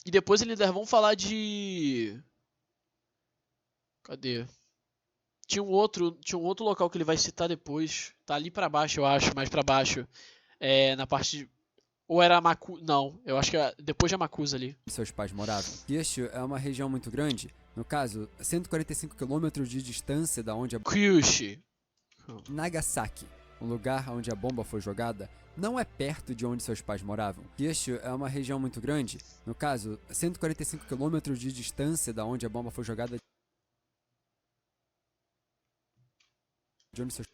S1: E depois eles ainda vão falar de... Cadê? Tinha um outro local que ele vai citar depois. Tá ali pra baixo, eu acho, mais pra baixo. É, na parte de... Ou era Maku... Não, eu acho que é depois de Amakusa ali.
S2: seus pais moravam. Kyushu é uma região muito grande, no caso, 145 km de distância da onde a
S1: Kyushu.
S2: Nagasaki, um lugar onde a bomba foi jogada, não é perto de onde seus pais moravam. Kyushu é uma região muito grande, no caso, 145 km de distância da onde a bomba foi jogada de onde seus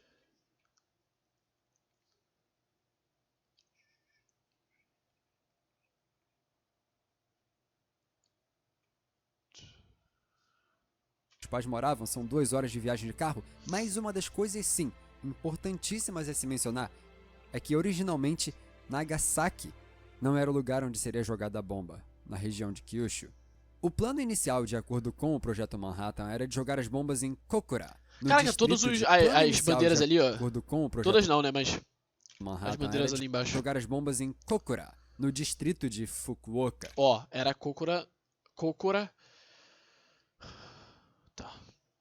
S2: pais moravam, são 2 horas de viagem de carro, mas uma das coisas, sim, importantíssimas a se mencionar, é que originalmente Nagasaki não era o lugar onde seria jogada a bomba, na região de Kyushu. O plano inicial, de acordo com o Projeto Manhattan, era de jogar as bombas em Kokura. No
S1: Caraca,
S2: distrito
S1: todas
S2: de-
S1: as
S2: plano inicial,
S1: bandeiras
S2: de
S1: ali, ó.
S2: acordo com o Projeto
S1: Todas não, né? Mas
S2: Manhattan,
S1: as bandeiras
S2: era de
S1: ali embaixo.
S2: jogar as bombas em Kokura, no distrito de Fukuoka.
S1: Ó, era Kokura.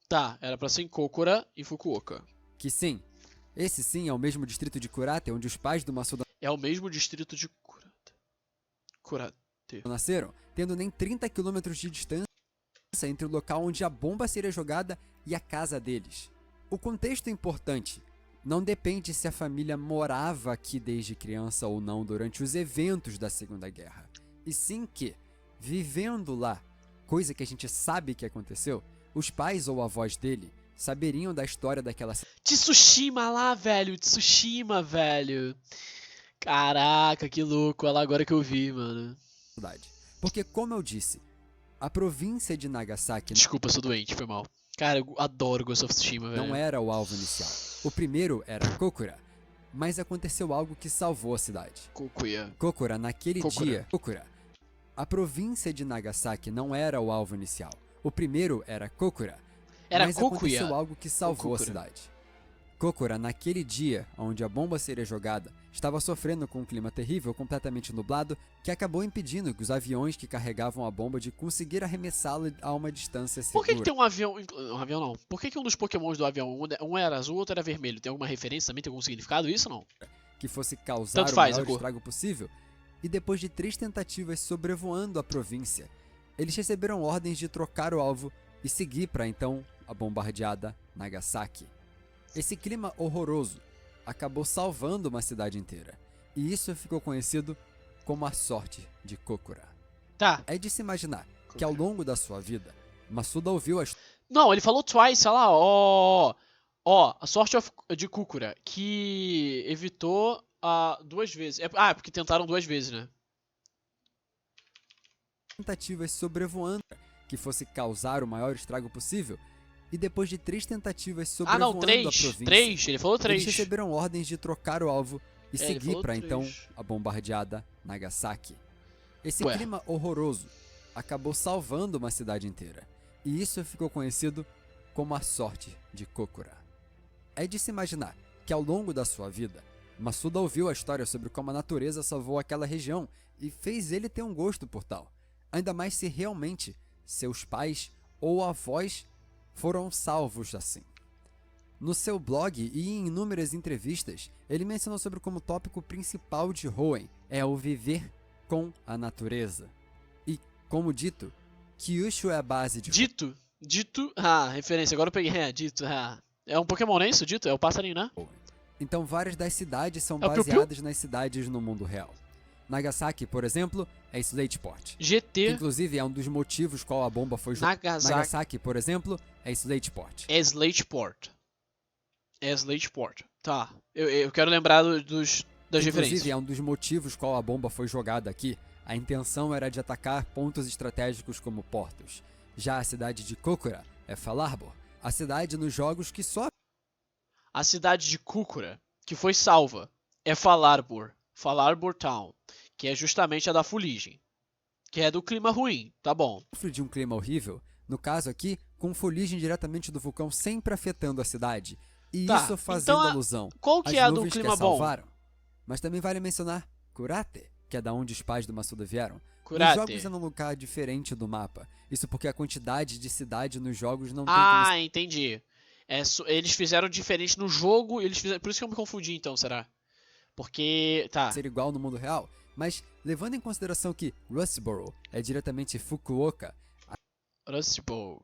S1: Tá, era pra ser em Kokura e Fukuoka.
S2: Que sim, esse sim é o mesmo distrito de Kurate onde os pais do Masuda
S1: É o mesmo distrito de Kurate.
S2: nasceram, tendo nem 30 km de distância entre o local onde a bomba seria jogada e a casa deles. O contexto é importante. Não depende se a família morava aqui desde criança ou não durante os eventos da Segunda Guerra. E sim que, vivendo lá, coisa que a gente sabe que aconteceu, os pais ou avós dele saberiam da história daquela
S1: Tsushima lá, velho. Tsushima, velho. Caraca, que louco. Olha lá agora que eu vi, mano.
S2: cidade. Porque, como eu disse, a província de Nagasaki
S1: Desculpa, sou doente, foi mal. Cara, eu adoro Ghost of Tsushima, velho.
S2: não era o alvo inicial. O primeiro era Kokura, mas aconteceu algo que salvou a cidade.
S1: Kokuya.
S2: Kokura, naquele
S1: Kokura.
S2: dia, Kokura. A província de Nagasaki não era o alvo inicial. O primeiro era Kokura,
S1: Era
S2: mas
S1: Kokuya.
S2: aconteceu algo que salvou a
S1: Kokura.
S2: cidade. Kokura, naquele dia onde a bomba seria jogada, estava sofrendo com um clima terrível, completamente nublado, que acabou impedindo que os aviões que carregavam a bomba de conseguir arremessá-la a uma distância
S1: Por
S2: segura.
S1: que tem um avião... Um avião não. Por que um dos pokémons do avião, um era azul, o outro era vermelho? Tem alguma referência também? Tem algum significado isso ou não?
S2: que fosse causar
S1: Tanto
S2: o
S1: faz,
S2: maior
S1: a cor.
S2: estrago possível, e depois de 3 tentativas sobrevoando a província, eles receberam ordens de trocar o alvo e seguir para então a bombardeada Nagasaki. Esse clima horroroso acabou salvando uma cidade inteira, e isso ficou conhecido como a sorte de Kokura.
S1: Tá.
S2: É de se imaginar que ao longo da sua vida, Masuda ouviu as
S1: Não, ele falou twice, olha lá, ó, a sorte de Kukura, que evitou 2 vezes. É porque tentaram 2 vezes, né?
S2: tentativas sobrevoando que fosse causar o maior estrago possível, e depois de 3 tentativas
S1: Ah, não,
S2: sobrevoando a
S1: 3.
S2: província,
S1: 3, ele falou 3.
S2: eles receberam ordens de trocar o alvo e
S1: É, ele
S2: seguir
S1: falou
S2: para
S1: três.
S2: então a bombardeada Nagasaki. Esse
S1: Ué.
S2: clima horroroso acabou salvando uma cidade inteira, e isso ficou conhecido como a sorte de Kokura. É de se imaginar que ao longo da sua vida, Masuda ouviu a história sobre como a natureza salvou aquela região e fez ele ter um gosto por tal, ainda mais se realmente seus pais ou avós foram salvos assim. No seu blog e em inúmeras entrevistas, ele mencionou sobre como o tópico principal de Hoenn é o viver com a natureza. E, como dito, Kyushu é a base de
S1: Dito, referência, agora eu peguei, Dito, É um Pokémon, não é isso, Dito? É o passarinho, né?
S2: Hoenn. Então várias das cidades são
S1: É o Piu Piu?
S2: baseadas nas cidades no mundo real. Nagasaki, por exemplo, é Slateport, que
S1: GT,
S2: inclusive é um dos motivos qual a bomba foi jogada.
S1: Nagasaki,
S2: Nagasaki, por exemplo, é Slateport.
S1: é Slateport. Tá, eu quero lembrar das
S2: Inclusive,
S1: referências.
S2: é um dos motivos qual a bomba foi jogada aqui. A intenção era de atacar pontos estratégicos como portos. Já a cidade de Kokura é Falarbor, a cidade nos jogos que só
S1: A cidade de Kukura, que foi salva, é Falarbor Town, que é justamente a da fuligem, que é do clima ruim, tá bom.
S2: sofre de um clima horrível, no caso aqui, com fuligem diretamente do vulcão sempre afetando a cidade, e
S1: Tá,
S2: isso fazendo
S1: então
S2: alusão
S1: qual que
S2: às
S1: é a do
S2: nuvens que
S1: clima
S2: a
S1: bom?
S2: salvaram. Mas também vale mencionar Kurate, que é da onde os pais do Masuda vieram.
S1: Kurate.
S2: Os jogos é num lugar diferente do mapa. Isso porque a quantidade de cidade nos jogos não tem
S1: Entendi. Eles fizeram diferente no jogo, por isso que eu me confundi então, será? Porque, tá,
S2: como ser igual no mundo real. Mas, levando em consideração que Rustboro é diretamente Fukuoka,
S1: Rustboro,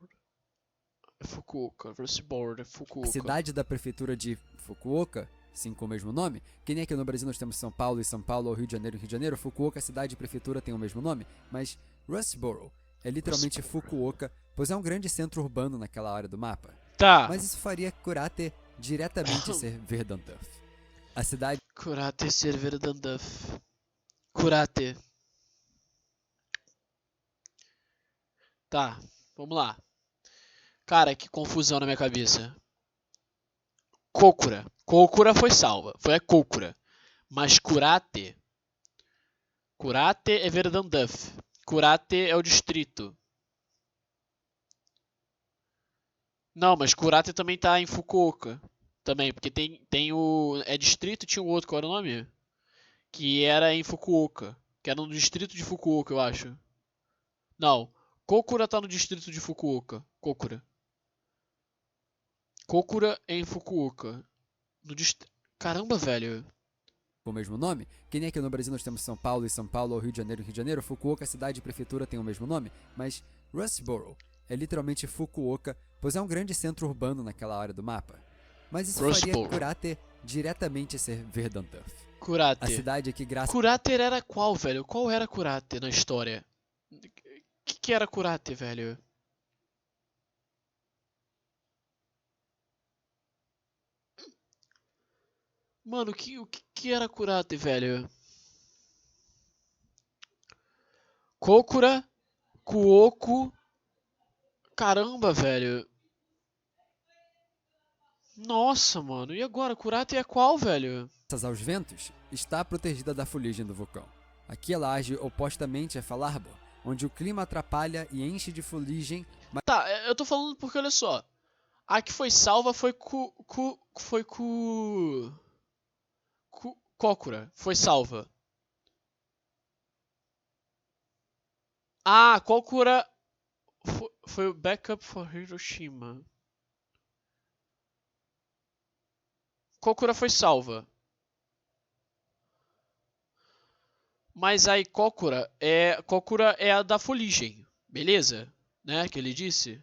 S1: Fukuoka,
S2: a cidade da prefeitura de Fukuoka, sim com o mesmo nome, que nem aqui no Brasil nós temos São Paulo e São Paulo, ou Rio de Janeiro e Rio de Janeiro, Fukuoka, a cidade e prefeitura tem o mesmo nome, mas Rustboro é literalmente Fukuoka, pois é um grande centro urbano naquela área do mapa.
S1: Tá,
S2: Mas isso faria Kurate diretamente ser Verdanturf. A cidade
S1: Kurate Server Danduf. Kurate. Tá, vamos lá. Cara, que confusão na minha cabeça. Kokura. Kokura foi salva. Foi a Kokura. Mas Kurate. Kurate é Verdanduf. Kurate é o distrito. Não, mas Kurate também tá em Fukuoka. Também, porque tem o. É distrito e tinha o outro, qual era o nome? Que era em Fukuoka. Que era no distrito de Fukuoka, eu acho. Não. Kokura tá no distrito de Fukuoka. Kokura. Kokura é em Fukuoka. No Caramba, velho.
S2: com o mesmo nome, que nem aqui no Brasil nós temos São Paulo e São Paulo, ou Rio de Janeiro e Rio de Janeiro, Fukuoka, a cidade e prefeitura tem o mesmo nome, mas Rustboro é literalmente Fukuoka, pois é um grande centro urbano naquela área do mapa. Mas isso faria
S1: Rustboro.
S2: Kurate diretamente ser Verdanturf. A
S1: Kurate.
S2: cidade que graças
S1: Kurater era qual, velho? Qual era Kurater na história? O que era Kurater, velho? Mano, o que era Kurater, velho? Kokura, Kuoku. Caramba, velho. Nossa, mano. E agora? Kurater é qual, velho?
S2: aos ventos, está protegida da fuligem do vulcão. Aqui ela age opostamente a Falarbor, onde o clima atrapalha e enche de fuligem, mas
S1: Tá, eu tô falando porque, olha só. A que foi salva foi Kokura. Foi salva. Ah, Kokura foi o backup for Hiroshima. Kokura foi salva. Mas aí Kokura é a da fuligem, beleza? Né, que ele disse?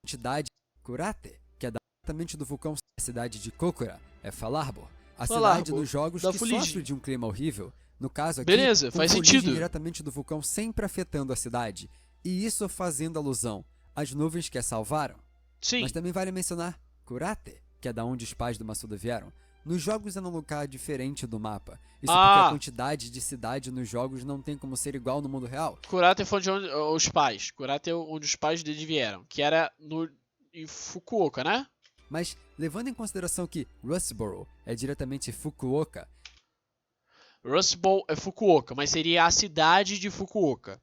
S2: Entidade Kurate, que é diretamente do vulcão. A cidade de Kokura é Falarbor, a
S1: Falarbor,
S2: cidade dos jogos
S1: da
S2: que
S1: fuligem.
S2: sofre de um clima horrível. No caso aqui,
S1: Beleza, faz
S2: fuligem
S1: sentido.
S2: diretamente do vulcão sempre afetando a cidade. E isso fazendo alusão às nuvens que a salvaram.
S1: Sim.
S2: Mas também vale mencionar Kurate, que é da onde os pais do Masuda vieram. Nos jogos é num lugar diferente do mapa. Isso porque a quantidade de cidade nos jogos não tem como ser igual no mundo real.
S1: Kurate foi de onde os pais. Kurate é onde os pais dele vieram, que era em Fukuoka, né?
S2: Mas, levando em consideração que Rustboro é diretamente Fukuoka,
S1: Rust Bowl é Fukuoka, mas seria a cidade de Fukuoka.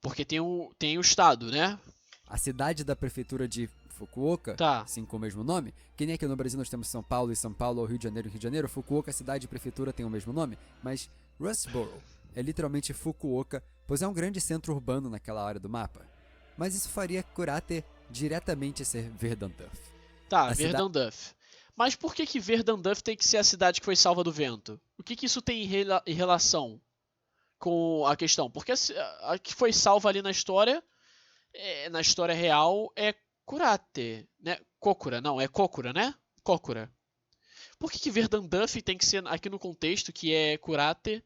S1: Porque tem o estado, né?
S2: a cidade da prefeitura de Fukuoka,
S1: Tá.
S2: assim com o mesmo nome, que nem aqui no Brasil nós temos São Paulo e São Paulo, ou Rio de Janeiro e Rio de Janeiro, Fukuoka, cidade e prefeitura tem o mesmo nome, mas Rustboro é literalmente Fukuoka, pois é um grande centro urbano naquela área do mapa. Mas isso faria Kurate diretamente ser Verdanduf.
S1: Tá,
S2: A
S1: Verdanduf. Mas por que Verdanduf tem que ser a cidade que foi salva do vento? O que isso tem em relação com a questão? Porque a que foi salva ali na história real, é Kurate, né? Kokura, não, é Kokura, né? Kokura. Por que Verdanduf tem que ser aqui no contexto que é Kurate?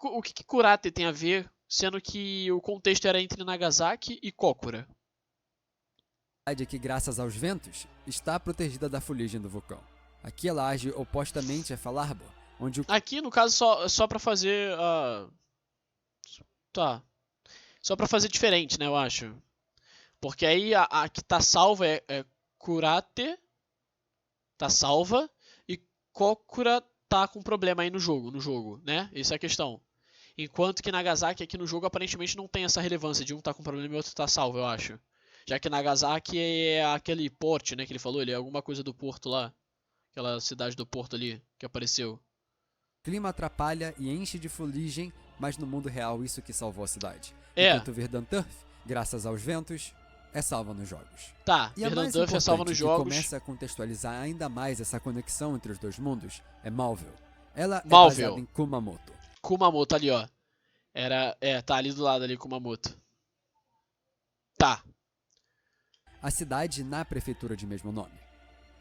S1: O que Kurate tem a ver, sendo que o contexto era entre Nagasaki e Kokura?
S2: A cidade que, graças aos ventos, está protegida da fuligem do vulcão. Aqui ela age opostamente a Falarbor, onde o
S1: Aqui, no caso, só pra fazer Tá. Só pra fazer diferente, né, eu acho. Porque aí a que tá salva é Kurate, tá salva, e Kokura tá com problema aí no jogo, né? Essa é a questão. Enquanto que Nagasaki aqui no jogo aparentemente não tem essa relevância de um tá com problema e outro tá salvo, eu acho. Já que Nagasaki é aquele porto, né, que ele falou, ele é alguma coisa do porto lá. Aquela cidade do porto ali que apareceu.
S2: clima atrapalha e enche de fuligem, mas no mundo real isso que salvou a cidade.
S1: É.
S2: Enquanto Verdanduf, graças aos ventos, é salva nos jogos.
S1: Tá,
S2: E a mais
S1: Verdanduf é salva
S2: importante
S1: nos
S2: que
S1: jogos.
S2: começa a contextualizar ainda mais essa conexão entre os dois mundos é Malville. Ela é
S1: Malville.
S2: baseada em Kumamoto.
S1: Kumamoto ali, ó. Tá ali do lado ali, Kumamoto. Tá.
S2: A cidade na prefeitura de mesmo nome.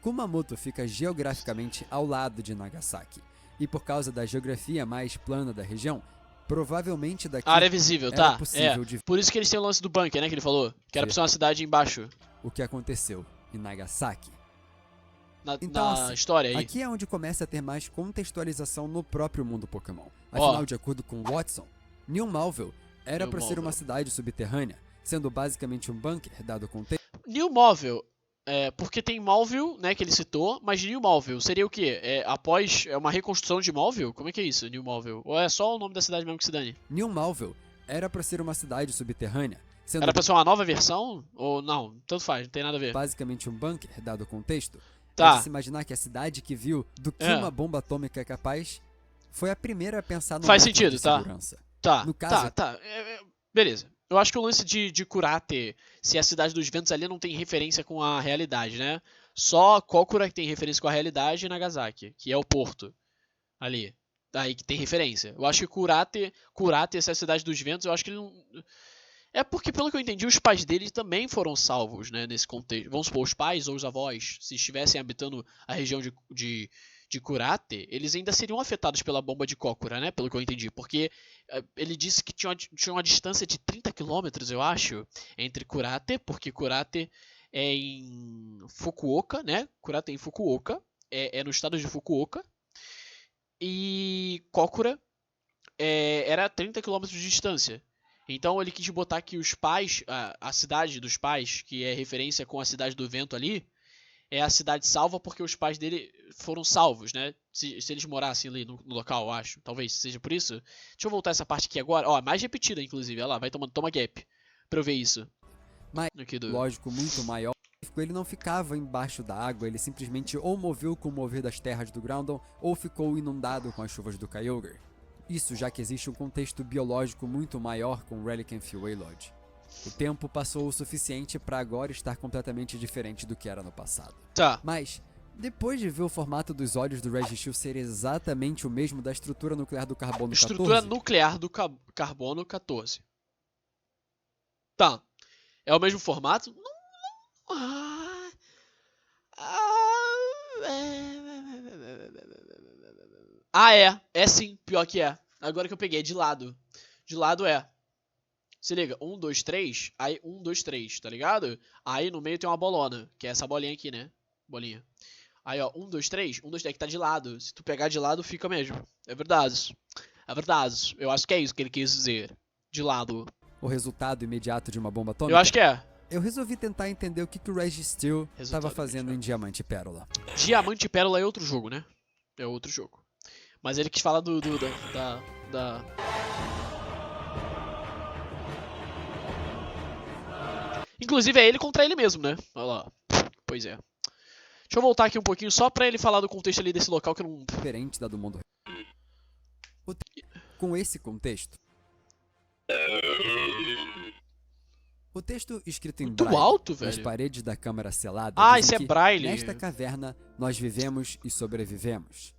S2: Kumamoto fica geograficamente ao lado de Nagasaki, e por causa da geografia mais plana da região, provavelmente daqui
S1: A área visível,
S2: era
S1: tá.
S2: possível de ver
S1: Por isso que eles têm o lance do bunker, né, que ele falou. Que era pra ser uma cidade embaixo.
S2: o que aconteceu em Nagasaki.
S1: Na
S2: Então, assim,
S1: história aí.
S2: Aqui é onde começa a ter mais contextualização no próprio mundo Pokémon. Afinal, de acordo com Watson, New Malville era
S1: New
S2: para ser uma
S1: Malville.
S2: cidade subterrânea, sendo basicamente um bunker, dado o contexto.
S1: New Malville. Porque tem Malville, né, que ele citou, mas New Malville seria o quê? É uma reconstrução de Malville? Como é que é isso, New Malville? Ou é só o nome da cidade mesmo que se dane?
S2: New Malville era para ser uma cidade subterrânea, sendo
S1: Era pra ser uma nova versão? Ou não? Tanto faz, não tem nada a ver.
S2: basicamente um bunker, dado o contexto.
S1: Tá.
S2: É de se imaginar que a cidade que viu do que
S1: É.
S2: uma bomba atômica é capaz foi a primeira a pensar no
S1: Faz
S2: método
S1: sentido,
S2: de
S1: tá.
S2: segurança.
S1: Tá,
S2: No caso-
S1: tá. Beleza. Eu acho que o lance de Kurate, se a cidade dos ventos ali não tem referência com a realidade, né? Só Kokura que tem referência com a realidade e Nagasaki, que é o porto ali. Aí que tem referência. Eu acho que Kurate, essa é a cidade dos ventos, eu acho que ele não... É porque, pelo que eu entendi, os pais dele também foram salvos, né, nesse contexto. Vamos supor, os pais ou os avós, se estivessem habitando a região de Kurate, eles ainda seriam afetados pela bomba de Kokura, né, pelo que eu entendi. Porque ele disse que tinha uma distância de 30 km, eu acho, entre Kurate, porque Kurate é em Fukuoka, né, Kurate é em Fukuoka, é no estado de Fukuoka, e Kokura era 30 km de distância. Então ele quis botar que os pais, a cidade dos pais, que é referência com a cidade do vento ali, é a cidade salva porque os pais dele foram salvos, né? Se eles morassem ali no local, eu acho. Talvez seja por isso. Deixa eu voltar essa parte aqui agora. Ó, mais repetida, inclusive. Olha lá, vai toma gap. Pra eu ver isso.
S2: Mas,
S1: Aqui
S2: lógico, muito maior. Ele não ficava embaixo da água, ele simplesmente ou moveu com o mover das terras do Groudon, ou ficou inundado com as chuvas do Kyogre. Isso já que existe um contexto biológico muito maior com Relicanth e Wailord. O tempo passou o suficiente para agora estar completamente diferente do que era no passado.
S1: Tá.
S2: Mas, Depois de ver o formato dos olhos do Registeel ser exatamente o mesmo da estrutura nuclear do carbono 14,
S1: Estrutura nuclear do carbono 14. Tá. É o mesmo formato? É. É sim. Pior que é. Agora que eu peguei. É de lado. De lado é. Se liga. 1, 2, 3. Aí 1, 2, 3. Tá ligado? Aí no meio tem uma bolona. Que é essa bolinha aqui, né? Bolinha. Aí, ó, 1, 2, 3, 1, 2, 3, que tá de lado. Se tu pegar de lado, fica mesmo. É verdade. É verdade. Eu acho que é isso que ele quis dizer. De lado.
S2: o resultado imediato de uma bomba atômica,
S1: Eu acho que é.
S2: eu resolvi tentar entender o que o Registeel
S1: Resultado
S2: estava fazendo
S1: imediato.
S2: em Diamante e Pérola.
S1: Diamante e Pérola é outro jogo, né? É outro jogo. Mas ele quis falar da... Inclusive é ele contra ele mesmo, né? Olha lá. Pois é. Deixa eu voltar aqui um pouquinho só pra ele falar do contexto ali desse local que eu não...
S2: Diferente da do mundo real. Com esse contexto, o texto escrito em
S1: Muito
S2: braille
S1: alto,
S2: nas
S1: velho.
S2: paredes da câmara selada
S1: Ah,
S2: dizem
S1: isso é
S2: que
S1: braille.
S2: nesta caverna nós vivemos e sobrevivemos.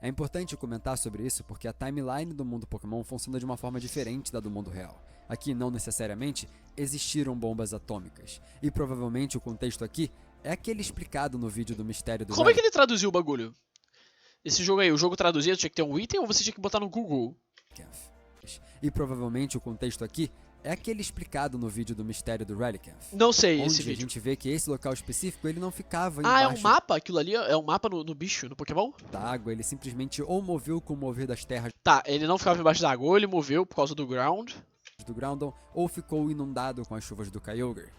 S2: É importante comentar sobre isso porque a timeline do mundo Pokémon funciona de uma forma diferente da do mundo real. Aqui, não necessariamente, existiram bombas atômicas. E provavelmente o contexto aqui é aquele explicado no vídeo do Mistério do
S1: Como é que ele traduziu o bagulho? Esse jogo aí, o jogo traduzia, tinha que ter um item ou você tinha que botar no Google?
S2: Relicanth. E provavelmente o contexto aqui é aquele explicado no vídeo do Mistério do Relicanth.
S1: Não sei,
S2: Onde
S1: esse
S2: a
S1: vídeo.
S2: gente vê que esse local específico ele não ficava
S1: Ah, é
S2: embaixo
S1: um mapa? Aquilo ali é um mapa no bicho, no Pokémon?
S2: da água, ele simplesmente ou moveu com o mover das terras
S1: Tá, ele não ficava embaixo da água, ou ele moveu por causa do ground,
S2: do Groudon, ou ficou inundado com as chuvas do Kyogre.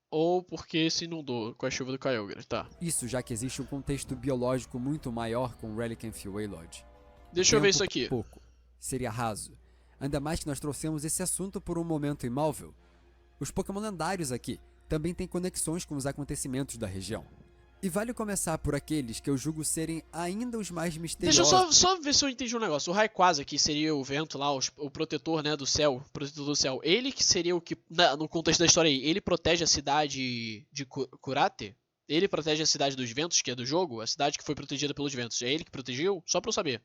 S1: ou porque se inundou com a chuva do Kyogre, tá.
S2: Isso já que existe um contexto biológico muito maior com Relicanth e Wailord.
S1: Deixa eu ver
S2: Tempo
S1: isso aqui.
S2: pouco. Seria raso. Ainda mais que nós trouxemos esse assunto por um momento imóvel. Os Pokémon lendários aqui também têm conexões com os acontecimentos da região. E vale começar por aqueles que eu julgo serem ainda os mais
S1: Deixa
S2: misteriosos.
S1: eu só ver se eu entendi um negócio. O Rayquaza, que seria o vento lá, o protetor, né, do céu, protetor do céu, ele que seria o que, no contexto da história aí, ele protege a cidade de Kurate? Ele protege a cidade dos ventos, que é do jogo? A cidade que foi protegida pelos ventos. É ele que protegeu? Só pra eu saber.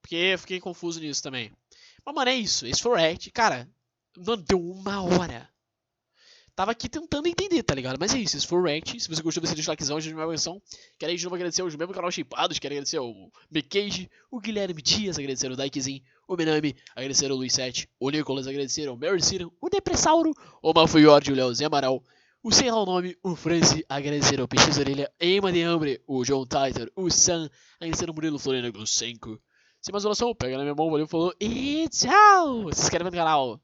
S1: Porque eu fiquei confuso nisso também. Mas, mano, é isso. Esse foi o React. Cara, mano, deu 1 hora. Tava aqui tentando entender, tá ligado? Mas é isso, esse foi o React. Se você gostou desse likezão de minha versão, quero aí de novo agradecer aos membros do canal Shapeados, quero agradecer ao Mcage, o Guilherme Dias, agradecer ao Daikizinho, o Minami, agradecer ao Luiz 7, o Nicolas, agradecer ao Mary Siran, o Depressauro, o Malfoyord, o Léo Zé Amaral, o Sem Lá o Nome, o Franci, agradecer ao Peixe Orelha, Ema de Hambre, o John Titor, o Sam, agradecer ao Murilo Florena Grossenko. Sem mais oração, pega na minha mão, valeu, falou e tchau! Se inscreve no canal.